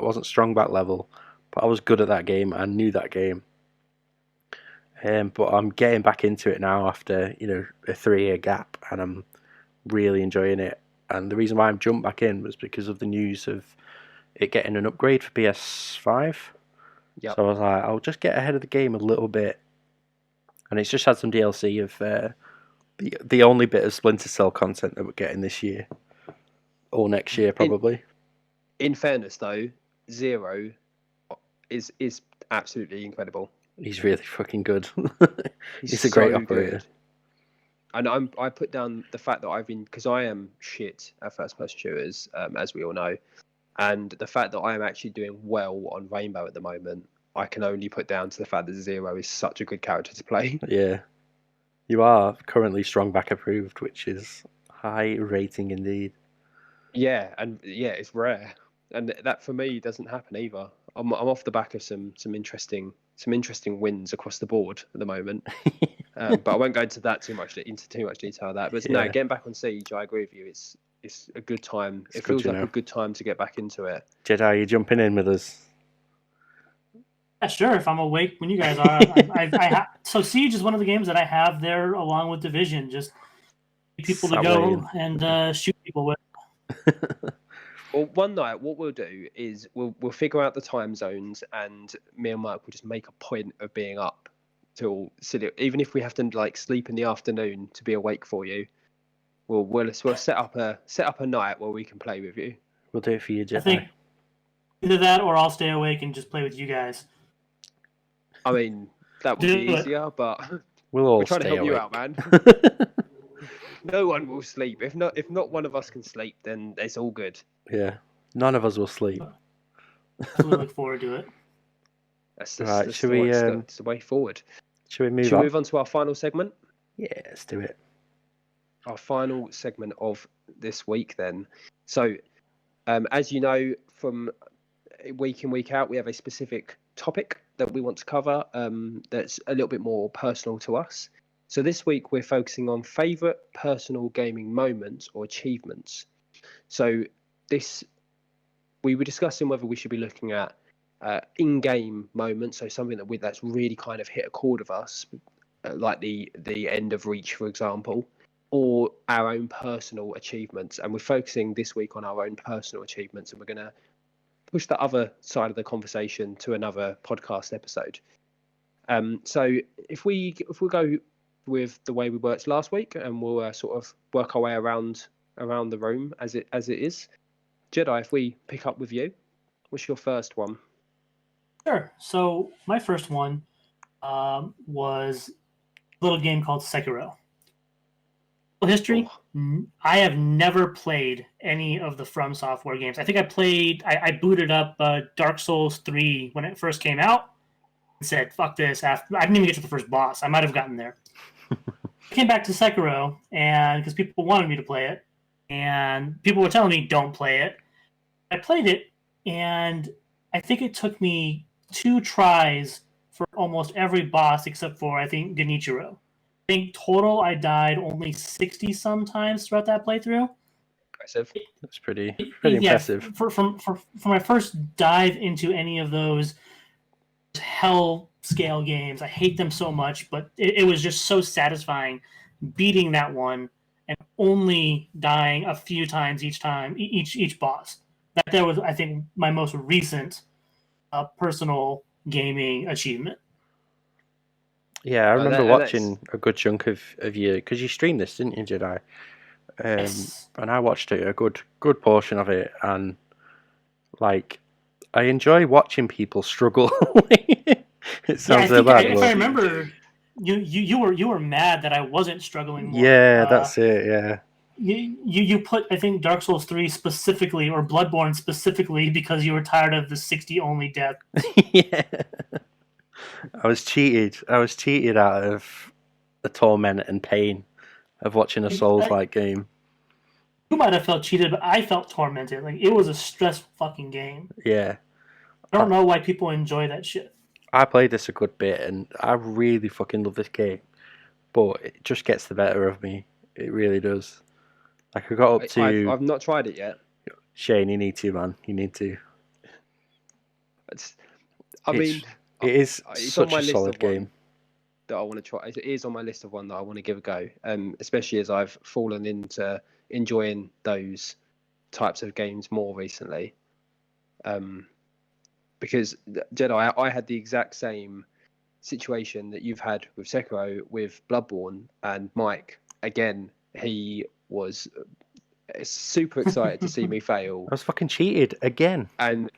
wasn't strong back level, but I was good at that game. I knew that game. But I'm getting back into it now after a 3-year gap, and I'm really enjoying it. And the reason why I've jumped back in was because of the news of it getting an upgrade for PS5. Yep. So I was like, I'll just get ahead of the game a little bit. And it's just had some DLC of the only bit of Splinter Cell content that we're getting this year. Or next year, probably. In fairness, though, Zero is absolutely incredible. He's really fucking good. He's a so great operator. Good. And I put down the fact that because I am shit at first-person shooters, as we all know, and the fact that I am actually doing well on Rainbow at the moment, I can only put down to the fact that Zero is such a good character to play. Yeah. You are currently strong back approved, which is high rating indeed. Yeah, and it's rare, and that for me doesn't happen either. I'm off the back of some interesting wins across the board at the moment, but I won't go into too much detail of that. But no, getting back on Siege, I agree with you. It's a good time. It feels like a good time to get back into it. Jedi, are you jumping in with us? Yeah, sure. If I'm awake when you guys are, so Siege is one of the games that I have there along with Division. Just people to go and shoot people with. Well, one night, what we'll do is we'll figure out the time zones, and me and Mike will just make a point of being up till silly. Even if we have to like sleep in the afternoon to be awake for you, we'll set up a night where we can play with you. We'll do it for you, Jedi. I think either that or I'll stay awake and just play with you guys. I mean, that would be easier, but we're trying to help awake. you out, man. No one will sleep. If not one of us can sleep, then it's all good. Yeah, none of us will sleep. I look forward to it. That's right. the way forward. Should we move on to our final segment? Yeah, let's do it. Our final segment of this week, then. So, as you know, from week in, week out, we have a specific topic that we want to cover that's a little bit more personal to us. So this week we're focusing on favourite personal gaming moments or achievements. So we were discussing whether we should be looking at in-game moments, so something that's really kind of hit a chord of us, like the end of Reach, for example, or our own personal achievements. And we're focusing this week on our own personal achievements, and we're going to push the other side of the conversation to another podcast episode. So if we go with the way we worked last week, and we'll sort of work our way around the room as it is. Jedi, if we pick up with you, what's your first one? Sure. So my first one was a little game called Sekiro. History. Oh. I have never played any of the From Software games. I think I booted up Dark Souls 3 when it first came out and said, fuck this. I didn't even get to the first boss. I might have gotten there. I came back to Sekiro and because people wanted me to play it and people were telling me don't play it. I played it and I think it took me 2 tries for almost every boss except for, I think, Genichiro. I think total I died only 60 sometimes throughout that playthrough. Impressive. That's pretty impressive. For my first dive into any of those hell scale games, I hate them so much, but it was just so satisfying beating that one and only dying a few times each boss. That was, I think, my most recent personal gaming achievement. Yeah, I remember and watching a good chunk of you because you streamed this, didn't you, Jedi? Yes. And I watched it a good portion of it, and like I enjoy watching people struggle. It sounds so bad. If I remember, you were mad that I wasn't struggling more. Yeah, that's it. Yeah. You put, I think, Dark Souls 3 specifically or Bloodborne specifically because you were tired of the 60 only death. Yeah. I was cheated out of the torment and pain of watching a Souls-like game. You might have felt cheated, but I felt tormented. Like, it was a stressful fucking game. Yeah. I don't know why people enjoy that shit. I played this a good bit, and I really fucking love this game. But it just gets the better of me. It really does. Like, I got up to... I've not tried it yet. Shane, you need to, man. You need to. It is it's such a solid game that I want to try. It is on my list of one that I want to give a go. Especially as I've fallen into enjoying those types of games more recently. Because Jedi, I had the exact same situation that you've had with Sekiro with Bloodborne, and Mike. Again, he was super excited to see me fail. I was fucking cheated again, and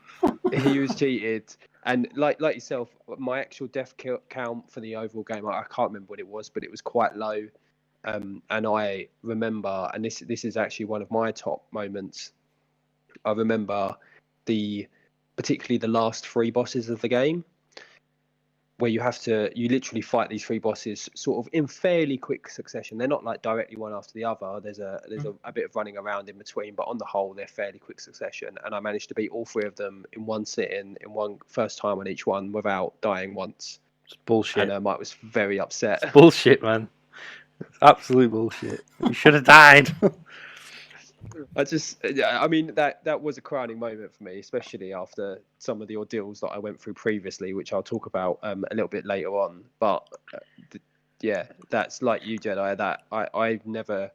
he was cheated. And like yourself, my actual death count for the overall game, I can't remember what it was, but it was quite low. And I remember, and this is actually one of my top moments. I remember particularly the last 3 bosses of the game, where you literally fight these 3 bosses sort of in fairly quick succession. They're not like directly one after the other. There's a bit of running around in between, but on the whole, they're fairly quick succession. And I managed to beat all 3 of them in one sitting, in one first time on each one, without dying once. It's bullshit. And Mike was very upset. It's bullshit, man. It's absolute bullshit. You should have died. That was a crowning moment for me, especially after some of the ordeals that I went through previously, which I'll talk about a little bit later on. But that's like you, Jedi. That I've never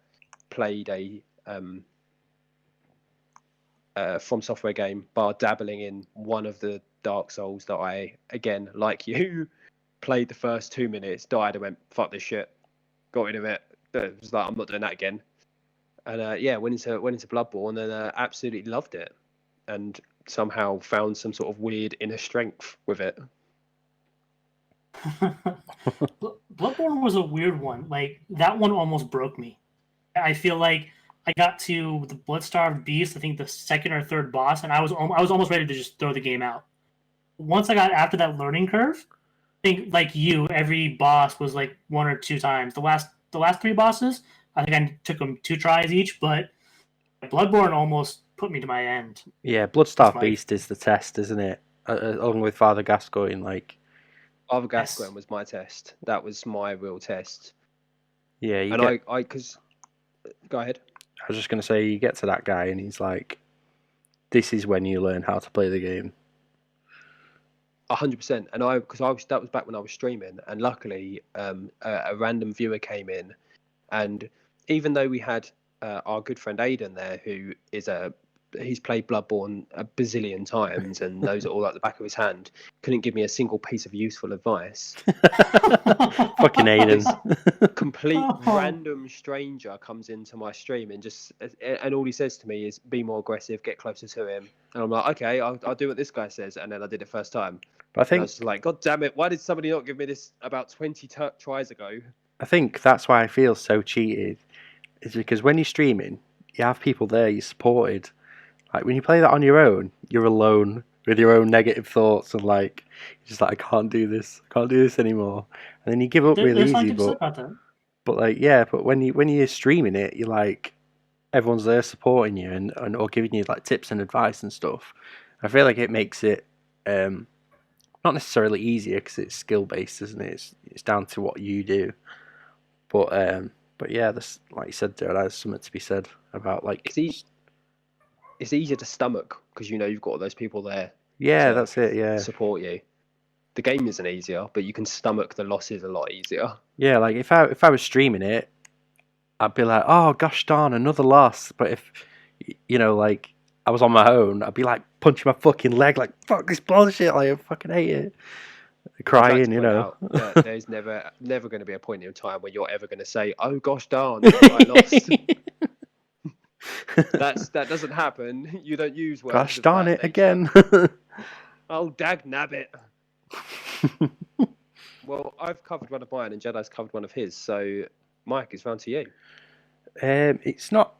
played a From Software game, bar dabbling in one of the Dark Souls that I, again, like you, played the first 2 minutes, died, and went, fuck this shit, got rid of it. It was like, I'm not doing that again. And went into Bloodborne and absolutely loved it, and somehow found some sort of weird inner strength with it. Bloodborne was a weird one. Like, that one almost broke me. I feel like I got to the Bloodstarved Beast, I think the second or third boss, and I was almost ready to just throw the game out. Once I got after that learning curve, I think like you, every boss was like 1 or 2 times. The last 3 bosses, I think I took them 2 tries each, but Bloodborne almost put me to my end. Yeah, Bloodstarved Beast is the test, isn't it? Along with Father Gascoigne, like. Father Gascoigne was my test. That was my real test. Yeah, because go ahead. I was just going to say, you get to that guy and he's like, this is when you learn how to play the game. 100%. And that was back when I was streaming, and luckily a random viewer came in, and even though we had our good friend Aidan there, who is he's played Bloodborne a bazillion times and knows it all at the back of his hand, couldn't give me a single piece of useful advice. Fucking Aidan. Complete random stranger comes into my stream and all he says to me is, be more aggressive, get closer to him. And I'm like, okay, I'll do what this guy says. And then I did it first time. But I was like, God damn it, why did somebody not give me this about 20 tries ago? I think that's why I feel so cheated. is because when you're streaming, you have people there, you're supported. Like when you play that on your own, you're alone with your own negative thoughts and like you're just like, I can't do this anymore. And then you give up really There's something easy. to say about that. But like but when you're streaming it, you're like everyone's there supporting you and or giving you like tips and advice and stuff. I feel like it makes it not necessarily easier because it's skill based, isn't it? It's down to what you do. But yeah, this, like you said, there's something to be said about like. It's easier to stomach because you've got all those people there. Yeah, that's it. Yeah, support you. The game isn't easier, but you can stomach the losses a lot easier. Yeah, like if I was streaming it, I'd be like, oh gosh darn, another loss. But if like I was on my own, I'd be like punching my fucking leg, like fuck this bullshit, like I fucking hate it, crying, There's never going to be a point in time where you're ever going to say, "Oh gosh darn, I lost." That doesn't happen. You don't use words. Gosh darn it again. Oh dag nabbit. Well, I've covered one of mine, and Jedi's covered one of his. So, Mike, it's round to you. It's not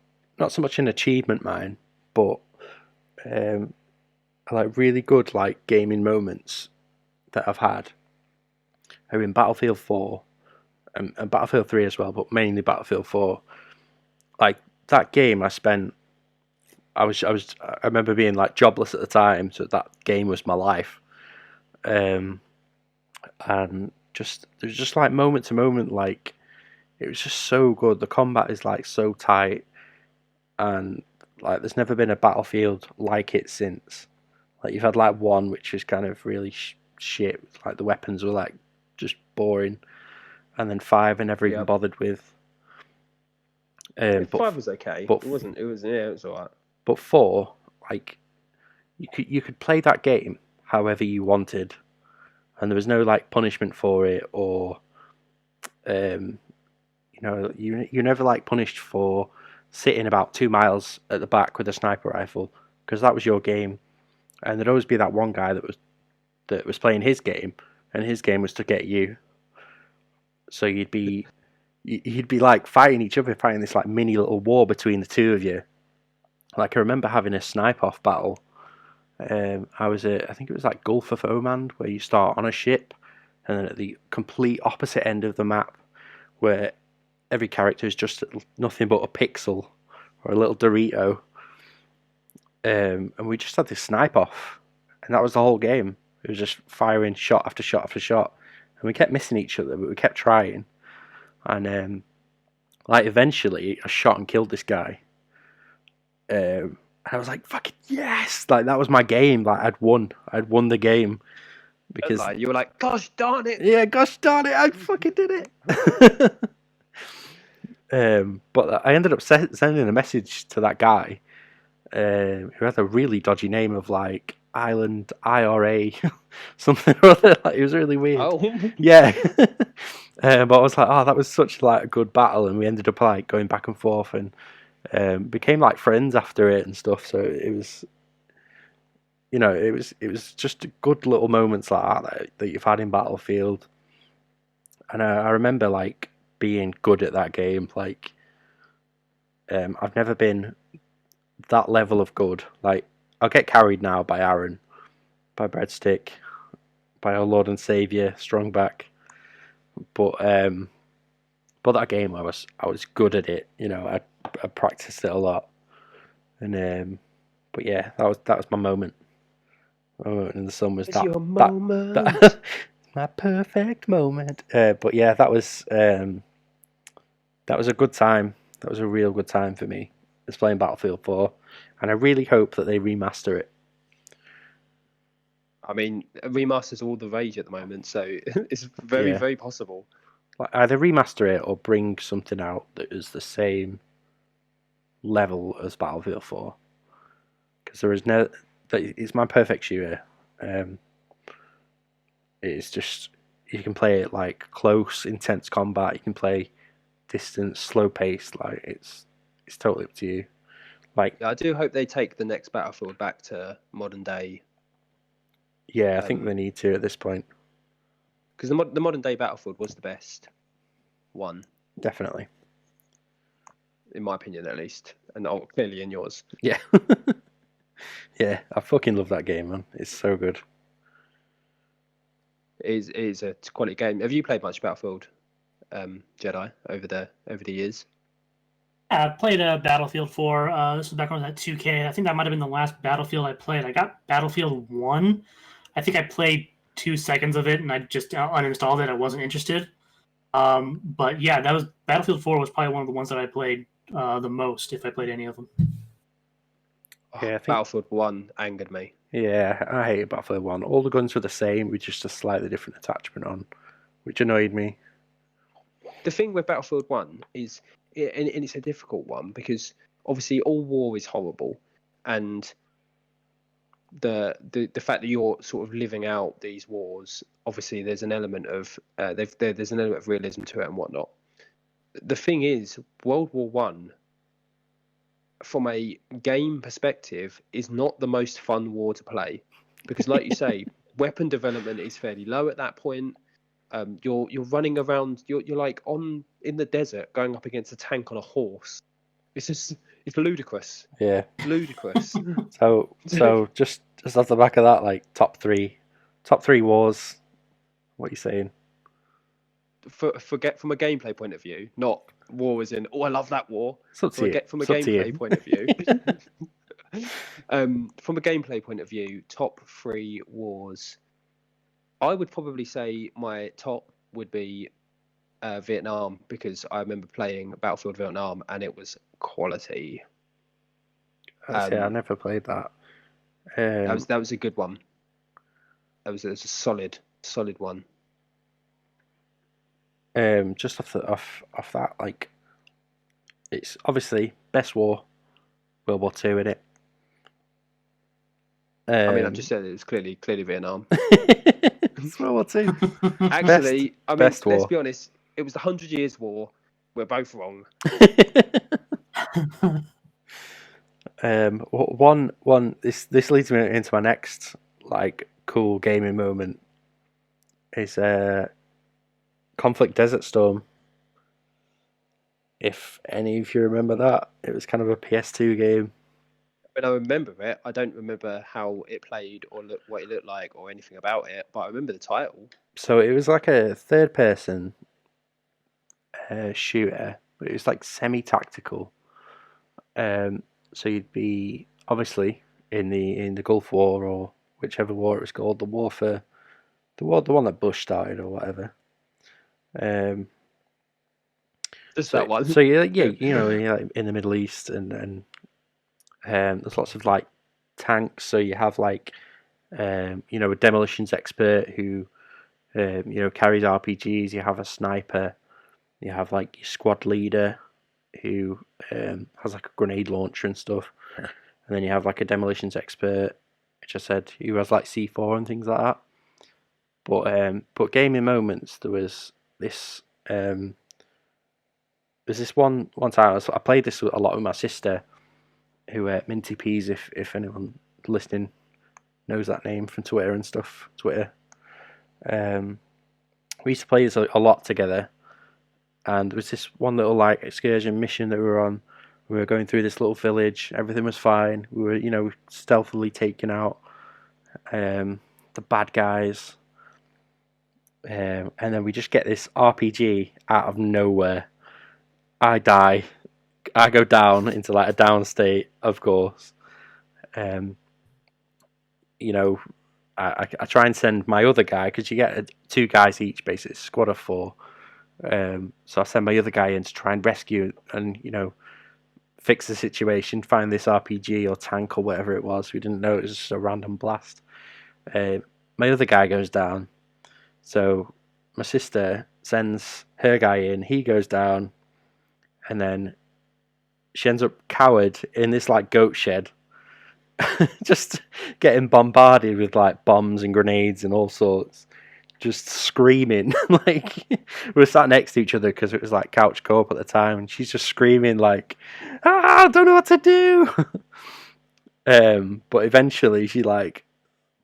so much an achievement, mine, but I like really good like gaming moments that I've had are in Battlefield 4 and Battlefield 3 as well, but mainly Battlefield 4. Like that game, I remember being like jobless at the time, so that game was my life. And there's just like moment to moment, like it was just so good. The combat is like so tight, and like there's never been a Battlefield like it since. Like you've had like one which is kind of really shit, like the weapons were like just boring, and then 5 I never even bothered with. 5 was okay, but it wasn't. It was alright. But 4, like you could play that game however you wanted, and there was no like punishment for it, or you're never like punished for sitting about 2 miles at the back with a sniper rifle, because that was your game, and there'd always be that one guy that was playing his game, and his game was to get you. So you'd be like fighting each other, fighting this like mini little war between the two of you. Like I remember having a snipe off battle. I think it was like Gulf of Oman, where you start on a ship, and then at the complete opposite end of the map, where every character is just nothing but a pixel or a little Dorito. And we just had this snipe off, and that was the whole game. It was just firing shot after shot after shot, and we kept missing each other, but we kept trying. And like eventually, I shot and killed this guy. And I was like, "Fucking yes!" Like that was my game. Like I'd won the game because like, you were like, "Gosh darn it!" Yeah, gosh darn it! I fucking did it. But I ended up sending a message to that guy, who had a really dodgy name of like Island IRA something or other. Like, it was really weird. Oh. Yeah. But I was like, oh, that was such like a good battle, and we ended up like going back and forth and became like friends after it and stuff. So it was, it was just good little moments like that you've had in Battlefield. And I remember like being good at that game. Like I've never been that level of good. Like I'll get carried now by Aaron, by Breadstick, by our Lord and Savior Strongback. But that game I was good at it. I practiced it a lot. And but yeah, that was my moment. My moment in the sun was that. Your moment. That my perfect moment. But yeah, that was a good time. That was a real good time for me. It's playing Battlefield 4, and I really hope that they remaster it. I mean, remasters all the rage at the moment, so it's very, very possible. Like either remaster it or bring something out that is the same level as Battlefield 4, because there is no. It's my perfect shooter. It's just you can play it like close, intense combat. You can play distance, slow paced. Like it's totally up to you. Like I do hope they take the next Battlefield back to modern day. Yeah, I think they need to at this point. Because the modern day Battlefield was the best one. Definitely. in my opinion at least, and clearly in yours. Yeah. Yeah, I fucking love that game, man. It's so good. It is a quality game. Have you played much Battlefield, Jedi, over the years? Yeah, I played Battlefield 4. This was back when I was at 2K. I think that might have been the last Battlefield I played. I got Battlefield 1. I think I played 2 seconds of it and I just uninstalled it. I wasn't interested. But yeah, that was Battlefield 4 was probably one of the ones that I played the most, if I played any of them. Yeah, I think- Battlefield 1 angered me. Yeah, I hated Battlefield 1. All the guns were the same with just a slightly different attachment on, which annoyed me. The thing with Battlefield 1 is, and it's a difficult one, because obviously all war is horrible, and the fact that you're sort of living out these wars, obviously there's an element of there's an element of realism to it and whatnot. The thing is, World War One, from a game perspective, is not the most fun war to play, because, like you say, weapon development is fairly low at that point. You're running around. You're like in the desert, going up against a tank on a horse. It's ludicrous. Yeah. Ludicrous. So just off the back of that, like top three wars. What are you saying? From a gameplay point of view, not war as in, oh, I love that war. It's up to you. From a It's up to you. gameplay point of view. From a gameplay point of view, top 3 wars. I would probably say my top would be Vietnam, because I remember playing Battlefield Vietnam and it was quality. Yeah, I never played that. That was a good one. That was a solid one. Just off that, like, it's obviously best war, World War II, innit? I mean, I've just said it's clearly Vietnam. It's World War II. Actually, best let's war. be honest. It was the 100 Years' War. We're both wrong. One. This leads me into my next like cool gaming moment. Is Conflict Desert Storm. If any of you remember that, it was kind of a PS2 game. When I remember it, I don't remember how it played or what it looked like or anything about it, but I remember the title. So it was like a third-person shooter, but it was like semi-tactical. So you'd be obviously in the Gulf War, or whichever war it was called, the one that Bush started or whatever. Just that one. So yeah, you're like in the Middle East, and there's lots of like tanks. So you have like a demolitions expert who carries RPGs. You have a sniper. You have like your squad leader who has like a grenade launcher and stuff, and then you have like a demolitions expert, which I said, who has like C4 and things like that. But gaming moments, there was this one time I played this a lot with my sister, who Minty Peas, if anyone listening knows that name from Twitter and stuff. We used to play this a lot together. And there was this one little like excursion mission that we were on. We were going through this little village. Everything was fine. We were, stealthily taking out the bad guys. And then we just get this RPG out of nowhere. I die. I go down into like a down state, of course. I try and send my other guy, because you get 2 guys each, basically, squad of 4. So I send my other guy in to try and rescue and fix the situation, find this RPG or tank or whatever it was. We didn't know it was just a random blast. My other guy goes down, so my sister sends her guy in. He goes down, and then she ends up cowered in this like goat shed, just getting bombarded with like bombs and grenades and all sorts. Just screaming. Like, we were sat next to each other because it was like couch co-op at the time, and she's just screaming like, I don't know what to do. But eventually she like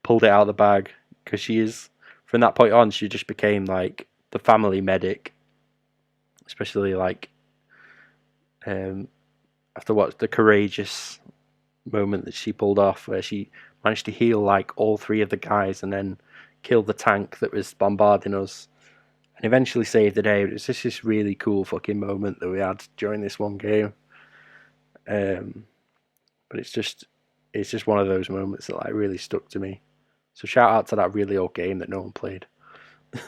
pulled it out of the bag, because from that point on she just became like the family medic, especially like after what the courageous moment that she pulled off, where she managed to heal like all three of the guys and then kill the tank that was bombarding us, and eventually save the day. It was just this really cool fucking moment that we had during this one game. But it's just one of those moments that like really stuck to me. So shout out to that really old game that no one played.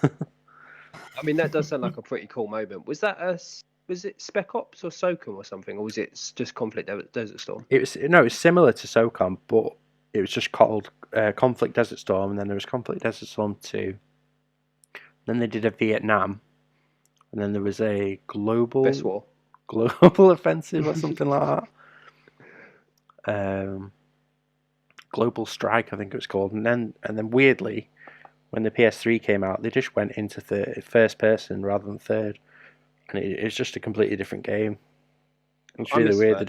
I mean, that does sound like a pretty cool moment. Was it Spec Ops or SOCOM or something, or was it just Conflict Desert Storm? It was similar to SOCOM, but it was just called Conflict Desert Storm, and then there was Conflict Desert Storm 2. Then they did a Vietnam, and then there was a global offensive or something like that. Global Strike, I think it was called, and then weirdly, when the PS3 came out, they just went into first person rather than third, and it's just a completely different game. It's really weird.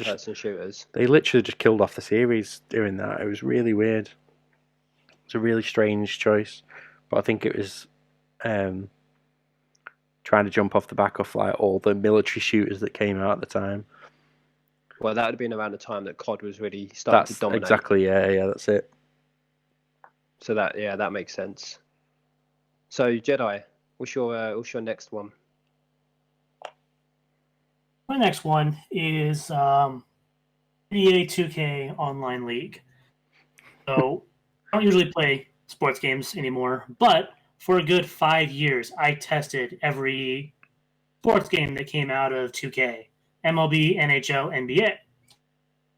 They literally just killed off the series doing that. It was really weird. It's a really strange choice, but I think it was trying to jump off the back of like all the military shooters that came out at the time. Well, that would have been around the time that COD was really starting to dominate. Exactly, yeah, that's it. So that makes sense. So Jedi, what's your next one? My next one is NBA 2K Online League. So I don't usually play sports games anymore, but for a good 5 years, I tested every sports game that came out of 2K. MLB, NHL, NBA.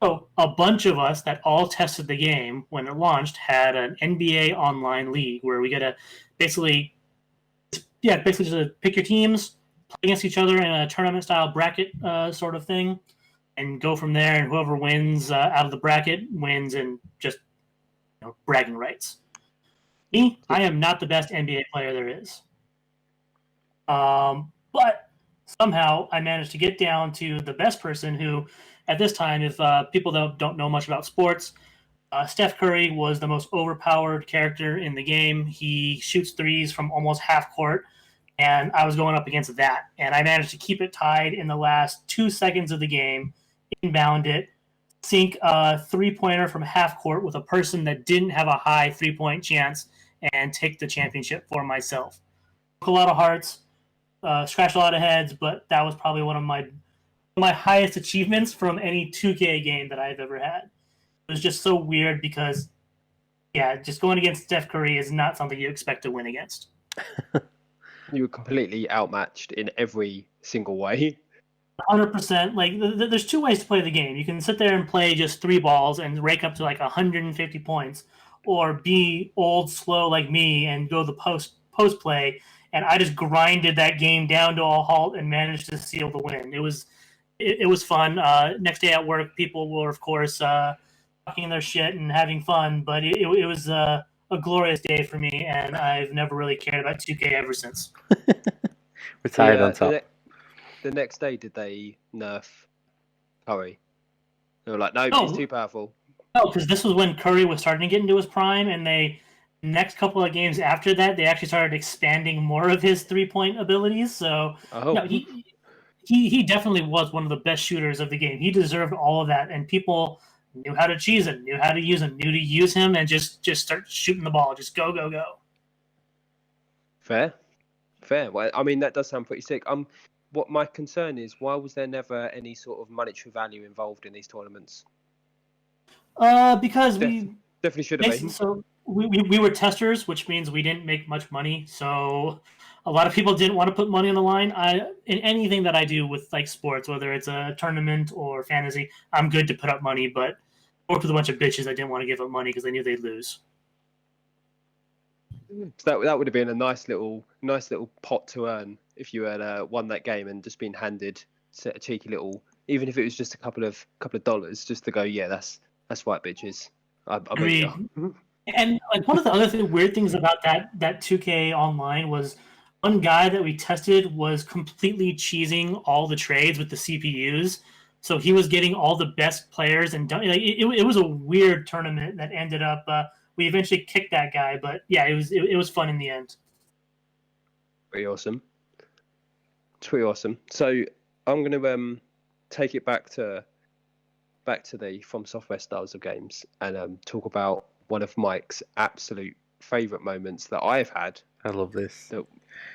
So a bunch of us that all tested the game when it launched had an NBA Online League where we get to basically just pick your teams, play against each other in a tournament-style bracket sort of thing, and go from there. And whoever wins out of the bracket wins, and just bragging rights. Me, I am not the best NBA player there is. But somehow I managed to get down to the best person who, at this time, if people don't know much about sports, Steph Curry was the most overpowered character in the game. He shoots threes from almost half court, and I was going up against that. And I managed to keep it tied in the last 2 seconds of the game, inbound it, sink a three-pointer from half court with a person that didn't have a high three-point chance, and take the championship for myself. Broke a lot of hearts, scratched a lot of heads, but that was probably one of my highest achievements from any 2K game that I've ever had. It was just so weird because, just going against Steph Curry is not something you expect to win against. You were completely outmatched in every single way. 100%. Like, there's two ways to play the game. You can sit there and play just 3 balls and rake up to like 150 points, or be old, slow like me and go the post play. And I just grinded that game down to a halt and managed to seal the win. It was fun. Next day at work, people were, of course, talking their shit and having fun, but it was a glorious day for me, and I've never really cared about 2K ever since. Retired on top. The next day, did they nerf Curry? They were like, no, he's too powerful. No, because this was when Curry was starting to get into his prime, and next couple of games after that, they actually started expanding more of his three-point abilities. So he definitely was one of the best shooters of the game. He deserved all of that, and people knew how to cheese him, knew how to use him, knew to use him, and just start shooting the ball. Just go, go, go. Fair. Well, I mean, that does sound pretty sick. What my concern is, why was there never any sort of monetary value involved in these tournaments? Because we definitely should have been. So we were testers, which means we didn't make much money. So a lot of people didn't want to put money on the line. In anything that I do with like sports, whether it's a tournament or fantasy, I'm good to put up money. But I worked with a bunch of bitches that didn't want to give up money because they knew they'd lose. So that would have been a nice little pot to earn if you had won that game and just been handed a cheeky little, even if it was just a couple of dollars, just to go, yeah, that's right, bitches. I mean, and like one of the other weird things about that 2K Online was one guy that we tested was completely cheesing all the trades with the CPUs. So he was getting all the best players, and it was a weird tournament that ended up. We eventually kicked that guy, but yeah, it was fun in the end. Pretty awesome. It's pretty awesome. So I'm gonna take it back to the From Software styles of games and talk about one of Mike's absolute favourite moments that I've had. I love this.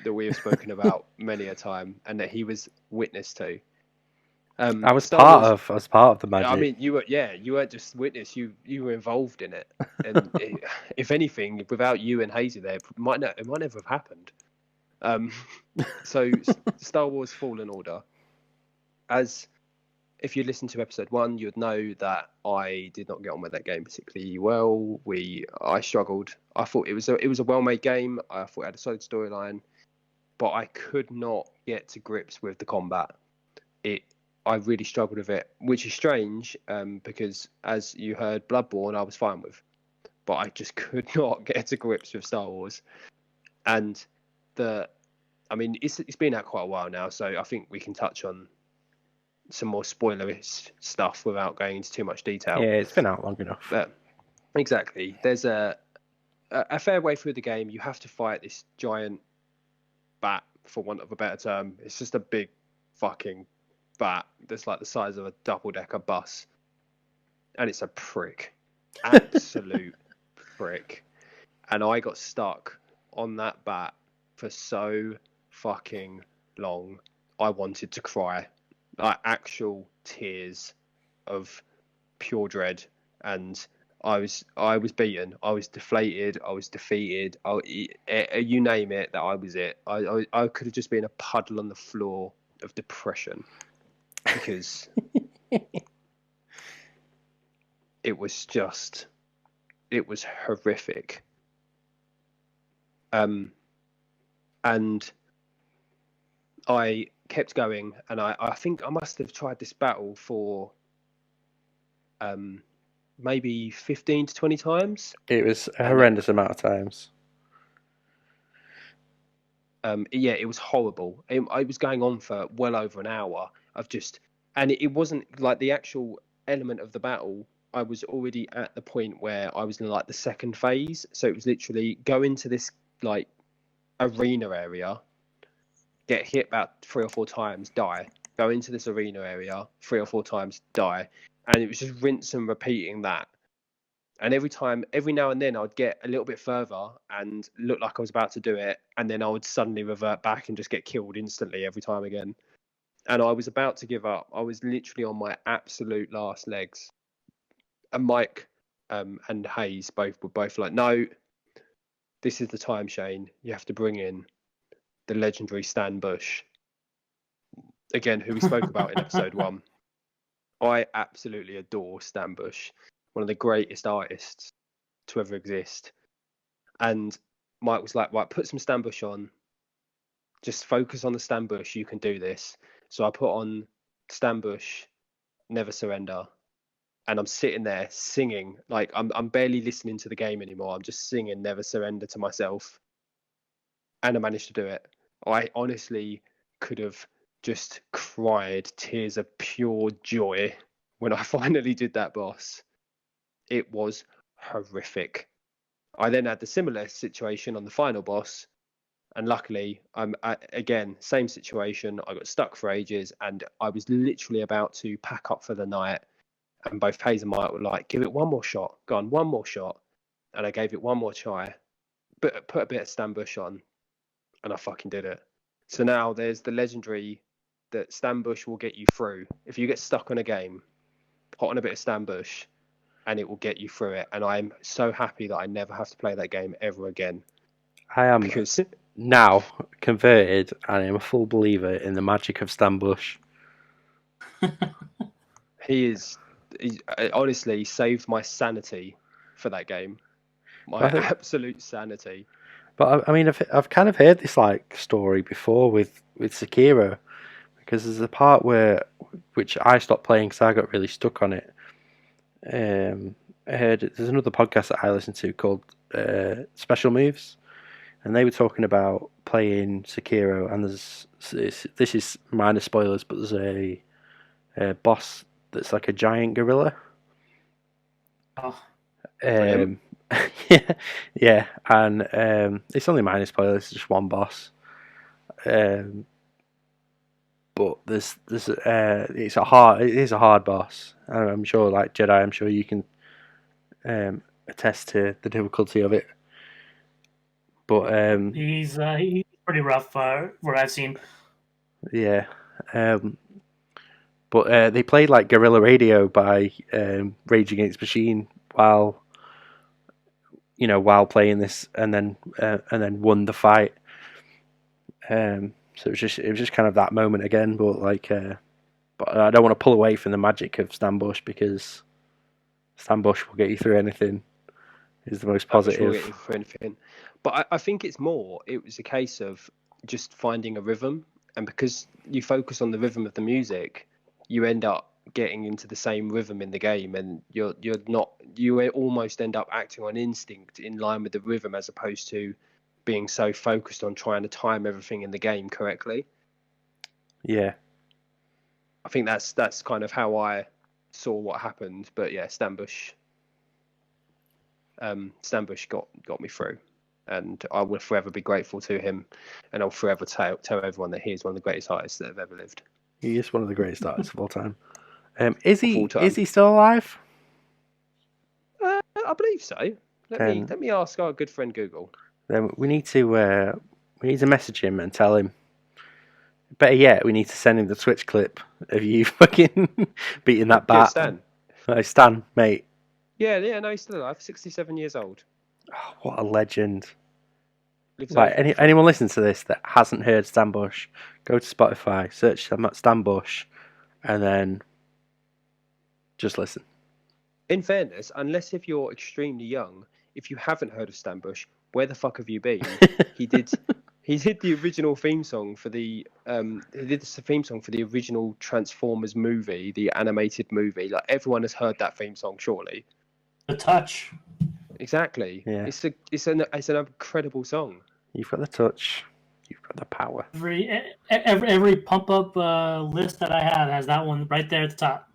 That we have spoken about many a time, and that he was witness to. I was Star Wars, part of the magic. I mean, you weren't just witness. You were involved in it, and if anything, without you and Hazy there, it might never have happened. So Star Wars Fallen Order, as if you listen to episode 1, you'd know that I did not get on with that game particularly well. I struggled. I thought it was a well-made game. I thought it had a solid storyline, but I could not get to grips with the combat. I really struggled with it, which is strange because, as you heard, Bloodborne I was fine with, but I just could not get to grips with Star Wars. And it's been out quite a while now, so I think we can touch on some more spoilerish stuff without going into too much detail. Yeah, it's been out long enough. But exactly, there's a fair way through the game. You have to fight this giant bat, for want of a better term. It's just a big fucking bat that's like the size of a double-decker bus, and it's a prick, absolute prick. And I got stuck on that bat for so fucking long. I wanted to cry, like actual tears of pure dread. And I was beaten. I was deflated. I was defeated. You name it, that I was it. I could have just been a puddle on the floor of depression, because it was horrific. And I kept going, and I think I must have tried this battle for maybe 15 to 20 times. It was a horrendous amount of times. It was horrible. It was going on for well over an hour of just, and it wasn't like the actual element of the battle. I was already at the point where I was in like the second phase, so it was literally go into this like arena area, get hit about 3 or 4 times, die. Go into this arena area 3 or 4 times, die, and it was just rinse and repeating that. And every now and then, I'd get a little bit further and look like I was about to do it, and then I would suddenly revert back and just get killed instantly every time again. And I was about to give up. I was literally on my absolute last legs. And Mike and Hayes were both like, "No, this is the time, Shane. You have to bring in the legendary Stan Bush." Again, who we spoke about in episode 1. I absolutely adore Stan Bush. One of the greatest artists to ever exist. And Mike was like, "Right, put some Stan Bush on. Just focus on the Stan Bush. You can do this." So I put on Stan Bush, Never Surrender. And I'm sitting there singing. Like, I'm barely listening to the game anymore. I'm just singing Never Surrender to myself. And I managed to do it. I honestly could have just cried tears of pure joy when I finally did that boss. It was horrific. I then had the similar situation on the final boss, and luckily, again, same situation. I got stuck for ages, and I was literally about to pack up for the night, and both Hayes and Mike were like, "Give it one more shot. Go on, one more shot." And I gave it one more try, but put a bit of Stan Bush on, and I fucking did it. So now there's the legendary that Stan Bush will get you through. If you get stuck on a game, put on a bit of Stan Bush, and it will get you through it. And I'm so happy that I never have to play that game ever again. I am because now converted, and I am a full believer in the magic of Stan Bush. he honestly saved my sanity for that game. My absolute sanity. But I mean, I've kind of heard this like story before with Sekiro, because there's a part which I stopped playing because I got really stuck on it. I heard there's another podcast that I listen to called Special Moves, and they were talking about playing Sekiro, and this is minor spoilers, but there's a boss that's like a giant gorilla. Oh. Yeah, and it's only minor spoilers, it's just one boss. but it's it is a hard boss. I'm sure, like Jedi, I'm sure you can attest to the difficulty of it. But he's pretty rough, what I've seen. yeah, but they played like Guerrilla Radio by Rage Against the Machine while playing this, and then won the fight. So it was just kind of that moment again, but but I don't want to pull away from the magic of Stan Bush, because Stan Bush will get you through anything. Is the most positive. Will get you through anything. But I think it was a case of just finding a rhythm, and because you focus on the rhythm of the music, you end up getting into the same rhythm in the game, and you almost end up acting on instinct in line with the rhythm, as opposed to being so focused on trying to time everything in the game correctly. Yeah, I think that's kind of how I saw what happened. But yeah, Stan Bush got me through, and I will forever be grateful to him, and I'll forever tell everyone that he is one of the greatest artists that have ever lived. he is one of the greatest artists of all time. Is he Is still alive? I believe so. Let me ask our good friend Google. Then we need to message him and tell him. Better yet, we need to send him the Twitch clip of you fucking beating that bat. Stan. Stan, mate. Yeah, no, he's still alive. 67 years old. Oh, what a legend! Like anyone listening to this that hasn't heard Stan Bush, go to Spotify, search Stan Bush, and then just listen. In fairness, unless if you're extremely young, if you haven't heard of Stan Bush, where the fuck have you been? He did the original theme song for the original Transformers movie, the animated movie. Like, everyone has heard that theme song, surely. The touch. Exactly. Yeah. It's an incredible song. You've got the touch. You've got the power. Every pump up list that I have has that one right there at the top.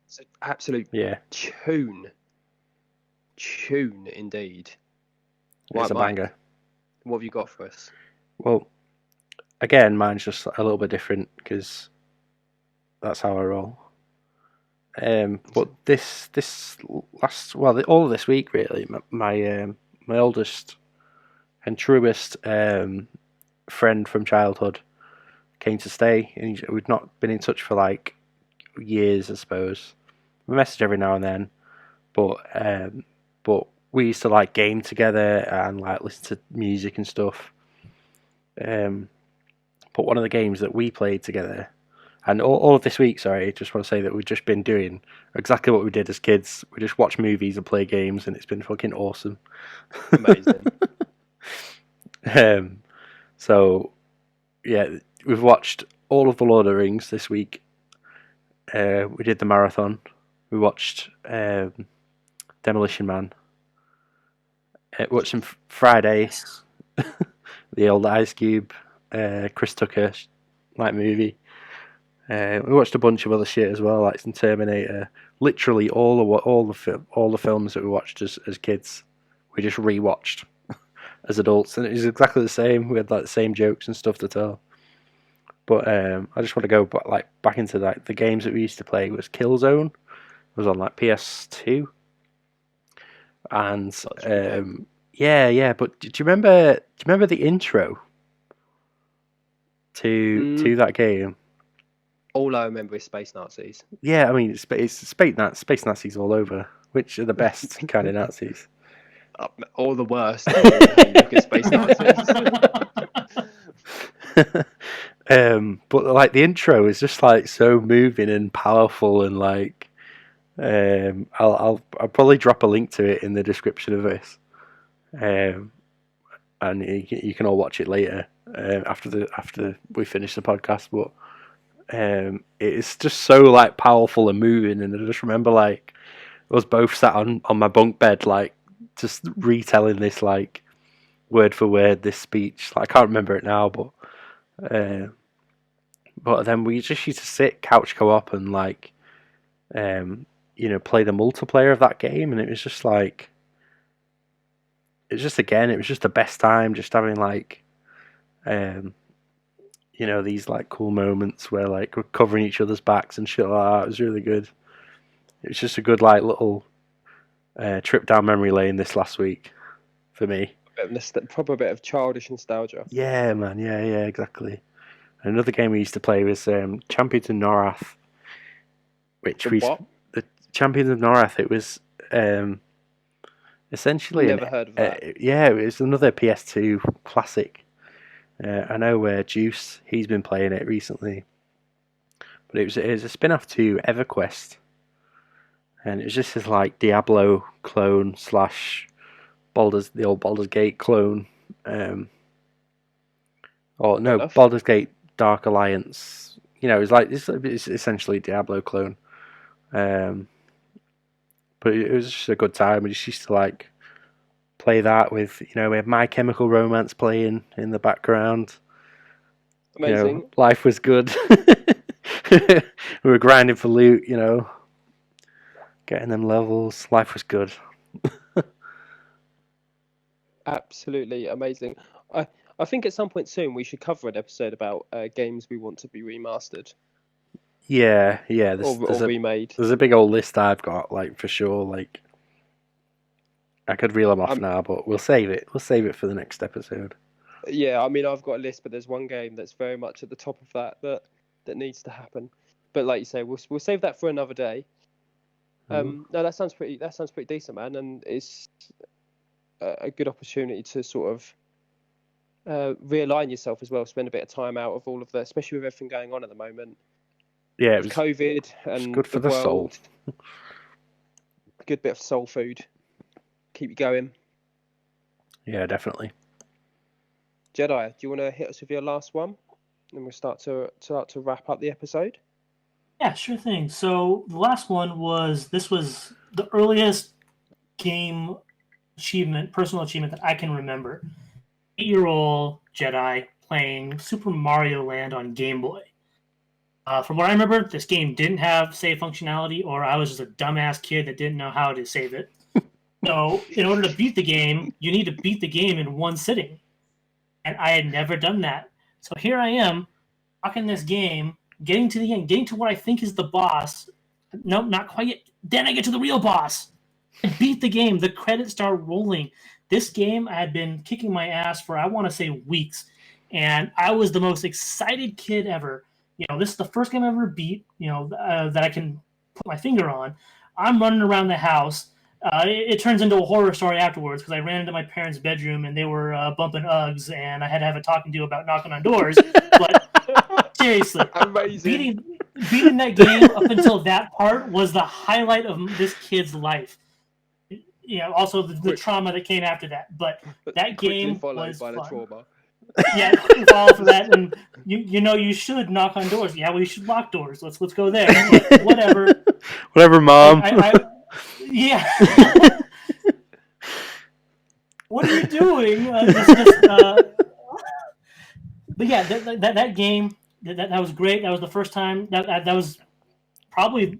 It's an absolute tune indeed. It's a banger. What have you got for us? Well, again, mine's just a little bit different because that's how I roll. But all of this week really, my oldest and truest friend from childhood came to stay, and we'd not been in touch for like years, I suppose. We message every now and then, but we used to like game together and like listen to music and stuff. But one of the games that we played together, and all of this week, sorry, I just want to say that we've just been doing exactly what we did as kids. We just watch movies and play games, and it's been fucking awesome. Amazing. So, yeah, we've watched all of the Lord of the Rings this week. We did the marathon. We watched Demolition Man. Watched him Friday. The old Ice Cube, Chris Tucker like movie. We watched a bunch of other shit as well, like some Terminator. Literally all the films that we watched as kids, we just rewatched as adults, and it was exactly the same. We had like the same jokes and stuff to tell. But I just want to go back into like the games that we used to play. It was Killzone. It was on like PS2, and yeah. But do you remember the intro to that game? All I remember is Space Nazis. Yeah, I mean it's space Nazis all over. Which are the best kind of Nazis? Or the worst. Look at Space Nazis. But like the intro is just like so moving and powerful, and like I'll probably drop a link to it in the description of this, and you can all watch it later after we finish the podcast. But it's just so like powerful and moving, and I just remember like us both sat on my bunk bed like just retelling this like word for word this speech. Like, I can't remember it now, but then we just used to sit couch co-op and like play the multiplayer of that game, and it was just like it was just the best time, just having like these like cool moments where like we're covering each other's backs and shit like that. It was really good. It was just a good like little trip down memory lane this last week for me. Proper bit of childish nostalgia. Yeah, man. Yeah, exactly. Another game we used to play was Champions of Norath, which What? the Champions of Norath. It was essentially Never heard of that. yeah, it was another PS2 classic. I know Juice, he's been playing it recently, but it was a spin-off to EverQuest, and it was just this like Diablo clone / the old Baldur's Gate clone, or no, Enough. Baldur's Gate Dark Alliance. It's essentially Diablo clone, but it was just a good time. We just used to like play that with, we had My Chemical Romance playing in the background. Amazing. Life was good. We were grinding for loot, getting them levels. Life was good. Absolutely amazing. I think at some point soon we should cover an episode about games we want to be remastered Yeah. or remade. There's a big old list I've got, like, for sure. Like, I could reel them off now, but we'll save it. We'll save it for the next episode. Yeah, I mean, I've got a list, but there's one game that's very much at the top of that needs to happen. But like you say, we'll save that for another day. No, that sounds pretty decent, man, and it's a good opportunity to sort of realign yourself as well. Spend a bit of time out of all of that, especially with everything going on at the moment. Yeah, it was COVID and good for the soul. A good bit of soul food. Keep you going. Yeah, definitely. Jedi, do you want to hit us with your last one, and we'll start to wrap up the episode? Yeah, sure thing. So the last one was the earliest game personal achievement that I can remember. 8-year-old Jedi playing Super Mario Land on Game Boy. From what I remember, this game didn't have save functionality, or I was just a dumbass kid that didn't know how to save it. So in order to beat the game, you need to beat the game in one sitting. And I had never done that. So here I am, rocking this game, getting to the end, getting to what I think is the boss. Nope, not quite yet. Then I get to the real boss. I beat the game. The credits start rolling. This game, I had been kicking my ass for, I want to say, weeks. And I was the most excited kid ever. This is the first game I ever beat, that I can put my finger on. I'm running around the house. It turns into a horror story afterwards because I ran into my parents' bedroom and they were bumping Uggs, and I had to have a talking to about knocking on doors. But seriously, amazing. Beating that game up until that part was the highlight of this kid's life. Also the trauma that came after that. But that game was by fun. The trauma. Yeah, fall for that, and you should knock on doors. Yeah, we should lock doors. Let's go there. Whatever, Mom. Yeah. What are you doing? But yeah, that game that was great. That was the first time that was probably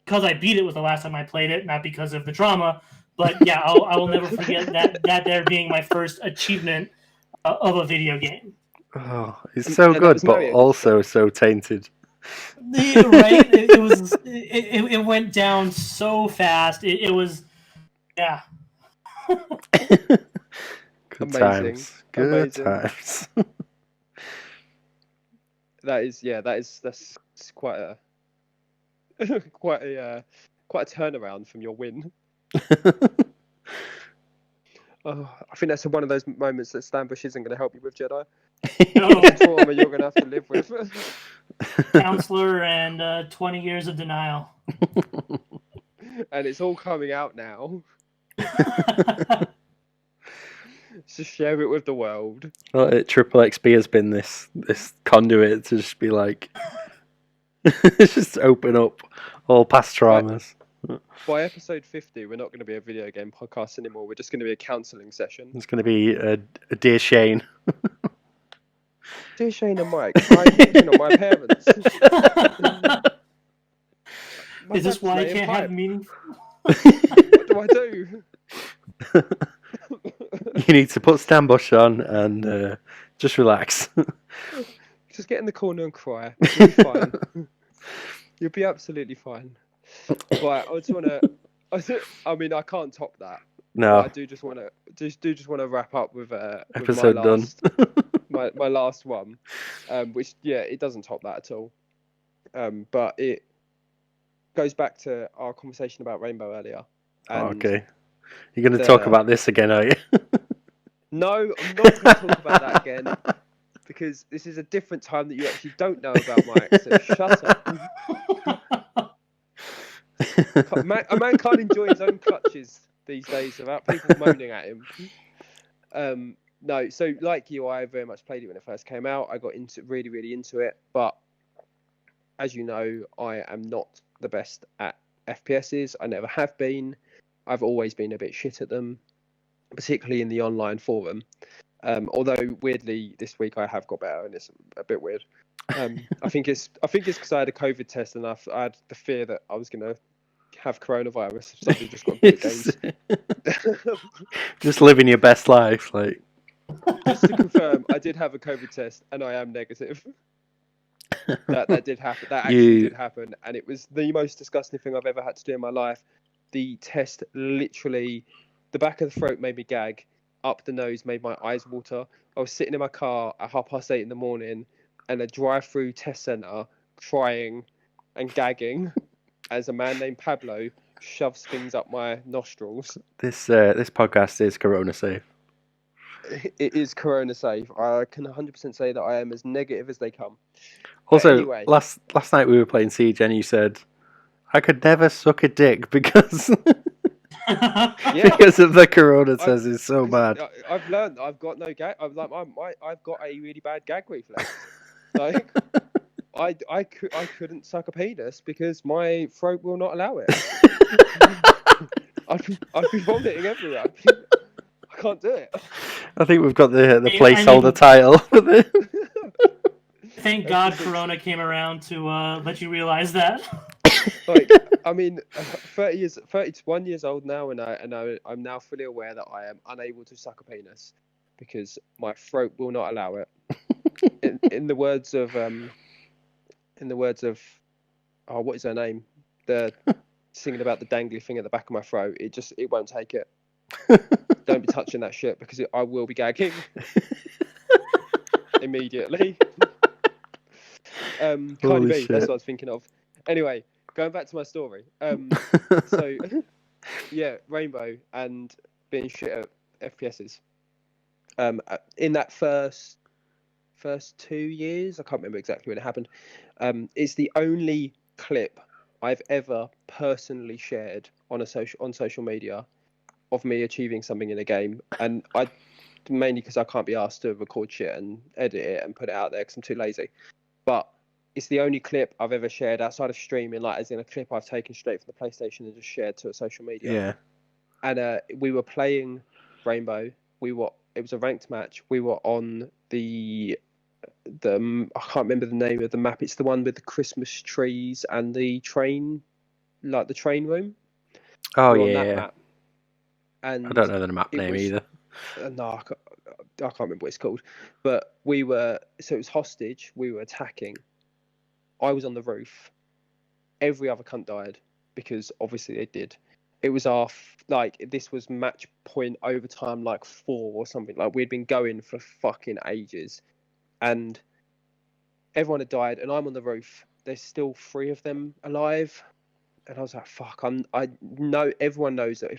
because I beat it was the last time I played it, not because of the trauma. But yeah, I will never forget that there being my first achievement of a video game. Oh, it's so good, but also so tainted. Right? It went down so fast. It was, yeah. Good amazing. Times. Good amazing. Times. That's quite a turnaround from your win. Oh, I think that's one of those moments that Stanbush isn't going to help you with, Jedi. No. Trauma you're going to have to live with. Counselor and 20 years of denial. And it's all coming out now. Just share it with the world. Well, Triple XP has been this conduit to just be like, just open up all past traumas. By episode 50, we're not going to be a video game podcast anymore. We're just going to be a counselling session. It's going to be a Dear Shane. Dear Shane and Mike, I'm on my parents. Is this why I can't have meaningful? What do I do? You need to put Stanbush on and just relax. Just get in the corner and cry. You'll be fine. You'll be absolutely fine. Right, I just want to. I mean, I can't top that. No. But I do just want to wrap up with Episode my done. last my last one, which it doesn't top that at all. But it goes back to our conversation about Rainbow earlier. And Okay. You're going to talk about this again, are you? No, I'm not going to talk about that again because this is a different time that you actually don't know about, Mike. So shut up. A man can't enjoy his own clutches these days without people moaning at him. No, so like you, I very much played it when it first came out. I got really into it, but as you know, I am not the best at FPSs. I never have been. I've always been a bit shit at them, particularly in the online forum. Although weirdly, this week I have got better, and it's a bit weird. I think it's because I had a COVID test, and I had the fear that I was going to have coronavirus if somebody just got good games. Just living your best life, like. Just to confirm, I did have a COVID test, and I am negative. That did happen. That actually did happen, and it was the most disgusting thing I've ever had to do in my life. The test literally, the back of the throat made me gag, up the nose made my eyes water. I was sitting in my car at 8:30 in the morning, and a drive-through test center, crying and gagging, as a man named Pablo shoves things up my nostrils. This podcast is Corona safe. It is Corona safe. I can 100% say that I am as negative as they come. Also, anyway, last night we were playing Siege, and you said I could never suck a dick because because of the Corona says it's so bad. I've learned I've got no gag. I've got a really bad gag reflex. Like I couldn't suck a penis because my throat will not allow it. I'd be vomiting everywhere. I can't do it. I think we've got the placeholder title. Thank God Corona came around to let you realize that. Like, I mean, 31 years old now, and I'm now fully aware that I am unable to suck a penis because my throat will not allow it. In the words of oh, what is her name? The singing about the dangly thing at the back of my throat. It won't take it. Don't be touching that shit because I will be gagging immediately. Cardi B, that's what I was thinking of. Anyway, going back to my story. So yeah, Rainbow and being shit at FPSs. In that first 2 years, I can't remember exactly when it happened. It's the only clip I've ever personally shared on social media of me achieving something in a game, and I mainly because I can't be asked to record shit and edit it and put it out there because I'm too lazy. But it's the only clip I've ever shared outside of streaming, like as in a clip I've taken straight from the PlayStation and just shared to a social media. Yeah. And we were playing Rainbow. It was a ranked match. We were on the I can't remember the name of the map. It's the one with the Christmas trees and the train, like the train room. Oh we were yeah. on that map. And I don't know the map name either. No, I can't remember what it's called. But it was hostage. We were attacking. I was on the roof. Every other cunt died because obviously they did. It was this was match point overtime 4 or something. Like we'd been going for fucking ages, and everyone had died, and I'm on the roof. There's still 3 of them alive, and I was like, "Fuck!" I know everyone knows that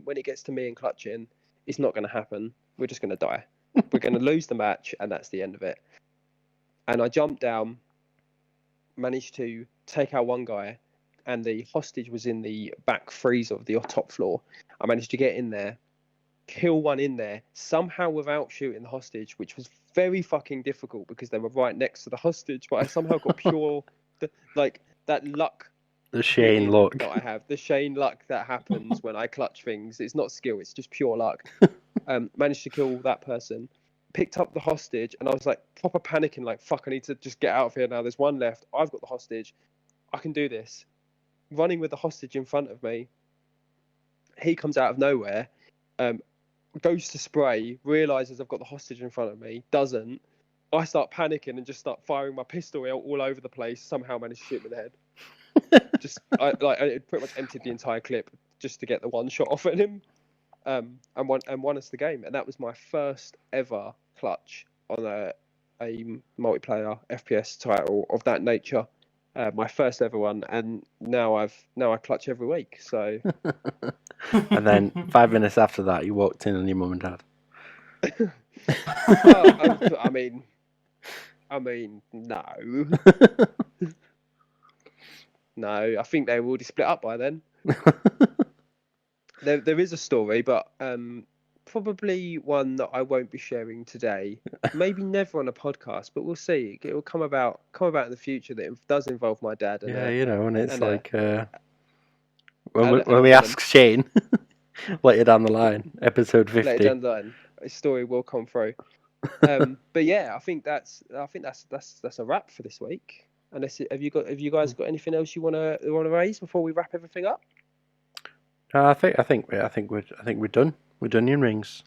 when it gets to me and clutching, it's not going to happen. We're just going to die. We're going to lose the match, and that's the end of it. And I jumped down, managed to take out one guy, and the hostage was in the back freezer of the top floor. I managed to get in there, kill one in there, somehow without shooting the hostage, which was very fucking difficult because they were right next to the hostage, but I somehow got that luck. The Shane luck. That I have. The Shane luck that happens when I clutch things. It's not skill, it's just pure luck. Managed to kill that person. Picked up the hostage, and I was like proper panicking, like, fuck, I need to just get out of here now. There's one left. I've got the hostage. I can do this. Running with the hostage in front of me. He comes out of nowhere, goes to spray, realizes I've got the hostage in front of me, doesn't. I start panicking and just start firing my pistol all over the place. Somehow managed to shoot him in the head. I pretty much emptied the entire clip just to get the one shot off at him, and won us the game. And that was my first ever clutch on a multiplayer FPS title of that nature. My first ever one, and now I clutch every week. So, And then 5 minutes after that, you walked in on your mum and dad. I mean, no. No, I think they were already split up by then. There is a story, but probably one that I won't be sharing today. Maybe never on a podcast, but we'll see. It will come about in the future that it does involve my dad. And, and it's and, like when and we a ask Shane later down the line, episode 50. Later down the line, a story will come through. But yeah, I think that's a wrap for this week. Unless have you guys got anything else you wanna raise before we wrap everything up? I think we're done. We're done in rings.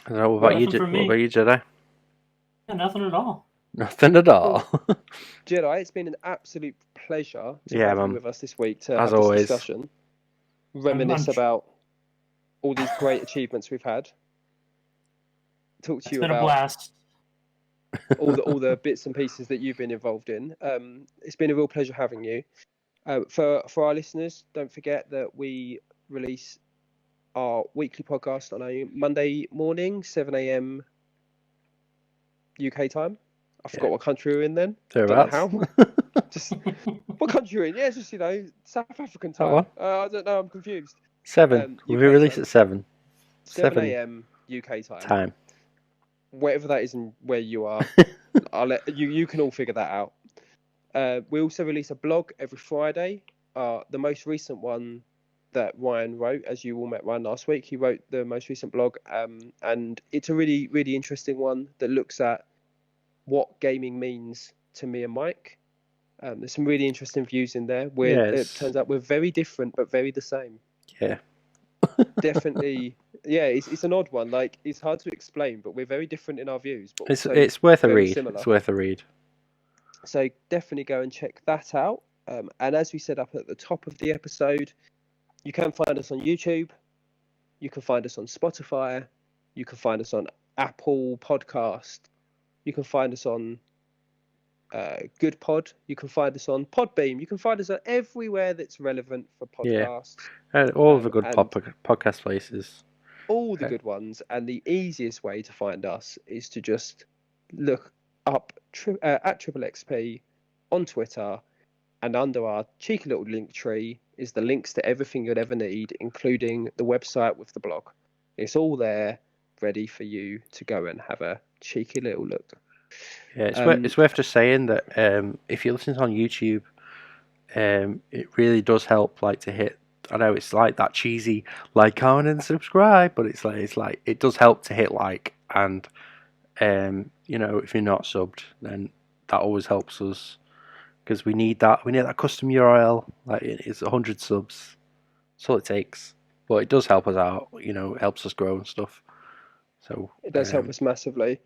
What about you, Jedi? Yeah, nothing at all. Nothing at all. Jedi, it's been an absolute pleasure to Yeah, have man. you with us this week to As have always. this discussion. Reminisce about all these great achievements we've had. Talk to It's you been about a blast. all the bits and pieces that you've been involved in. It's been a real pleasure having you. For our listeners, don't forget that we release our weekly podcast on a Monday morning, 7 a.m. UK time. I forgot what country we're in then. Don't know how. Just what country we're in? Yeah, just South African time. I don't know. I'm confused. 7. We release at 7. 7 a.m. UK time. Whatever that is and where you are, I'll let you can all figure that out. We also release a blog every Friday. The most recent one that Ryan wrote, as you all met Ryan last week, he wrote the most recent blog, and it's a really, really interesting one that looks at what gaming means to me and Mike. There's some really interesting views in there. It turns out we're very different, but very the same. Yeah. Definitely. Yeah, it's an odd one. Like, it's hard to explain, but we're very different in our views. But it's worth a read. Similar. It's worth a read. So definitely go and check that out. And as we said up at the top of the episode, you can find us on YouTube. You can find us on Spotify. You can find us on Apple Podcast. You can find us on Good Pod. You can find us on Podbeam. You can find us on everywhere that's relevant for podcasts. Yeah. All of the good podcast places. All the good ones. And the easiest way to find us is to just look up at XXXP on Twitter, and under our cheeky little link tree is the links to everything you'd ever need, including the website with the blog. It's all there, ready for you to go and have a cheeky little look. Yeah, it's worth just saying that if you listen on YouTube, it really does help. Like to hit. I know it's like that cheesy like, comment, and subscribe, but it's like it does help to hit like, and if you're not subbed, then that always helps us because we need that. We need that custom URL. Like it's 100 subs. That's all it takes. But it does help us out. It helps us grow and stuff. So it does help us massively.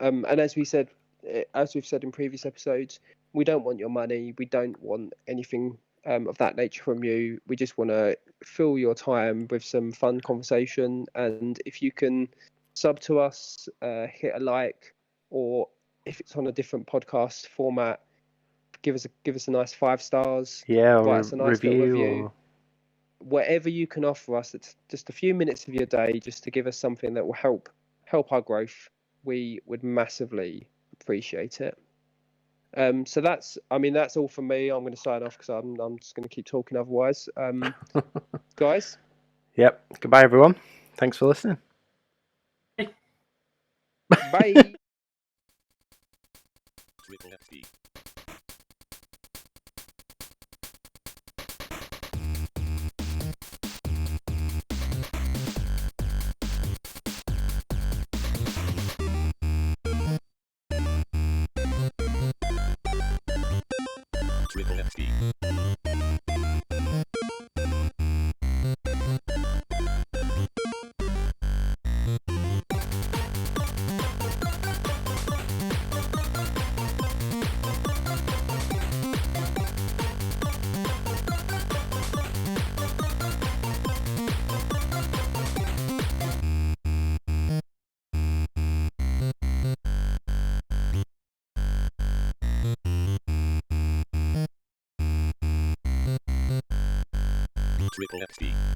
And as we've said in previous episodes, we don't want your money. We don't want anything of that nature from you. We just want to fill your time with some fun conversation. And if you can sub to us, hit a like, or if it's on a different podcast format, give us a nice 5 stars. Yeah, or write us a nice review. Or... Whatever you can offer us, it's just a few minutes of your day, just to give us something that will help our growth. We would massively appreciate it. So that's all from me. I'm going to sign off because I'm just going to keep talking otherwise. Guys. Yep. Goodbye, everyone. Thanks for listening. Bye. Ep.3. Ep.3. Triple XP.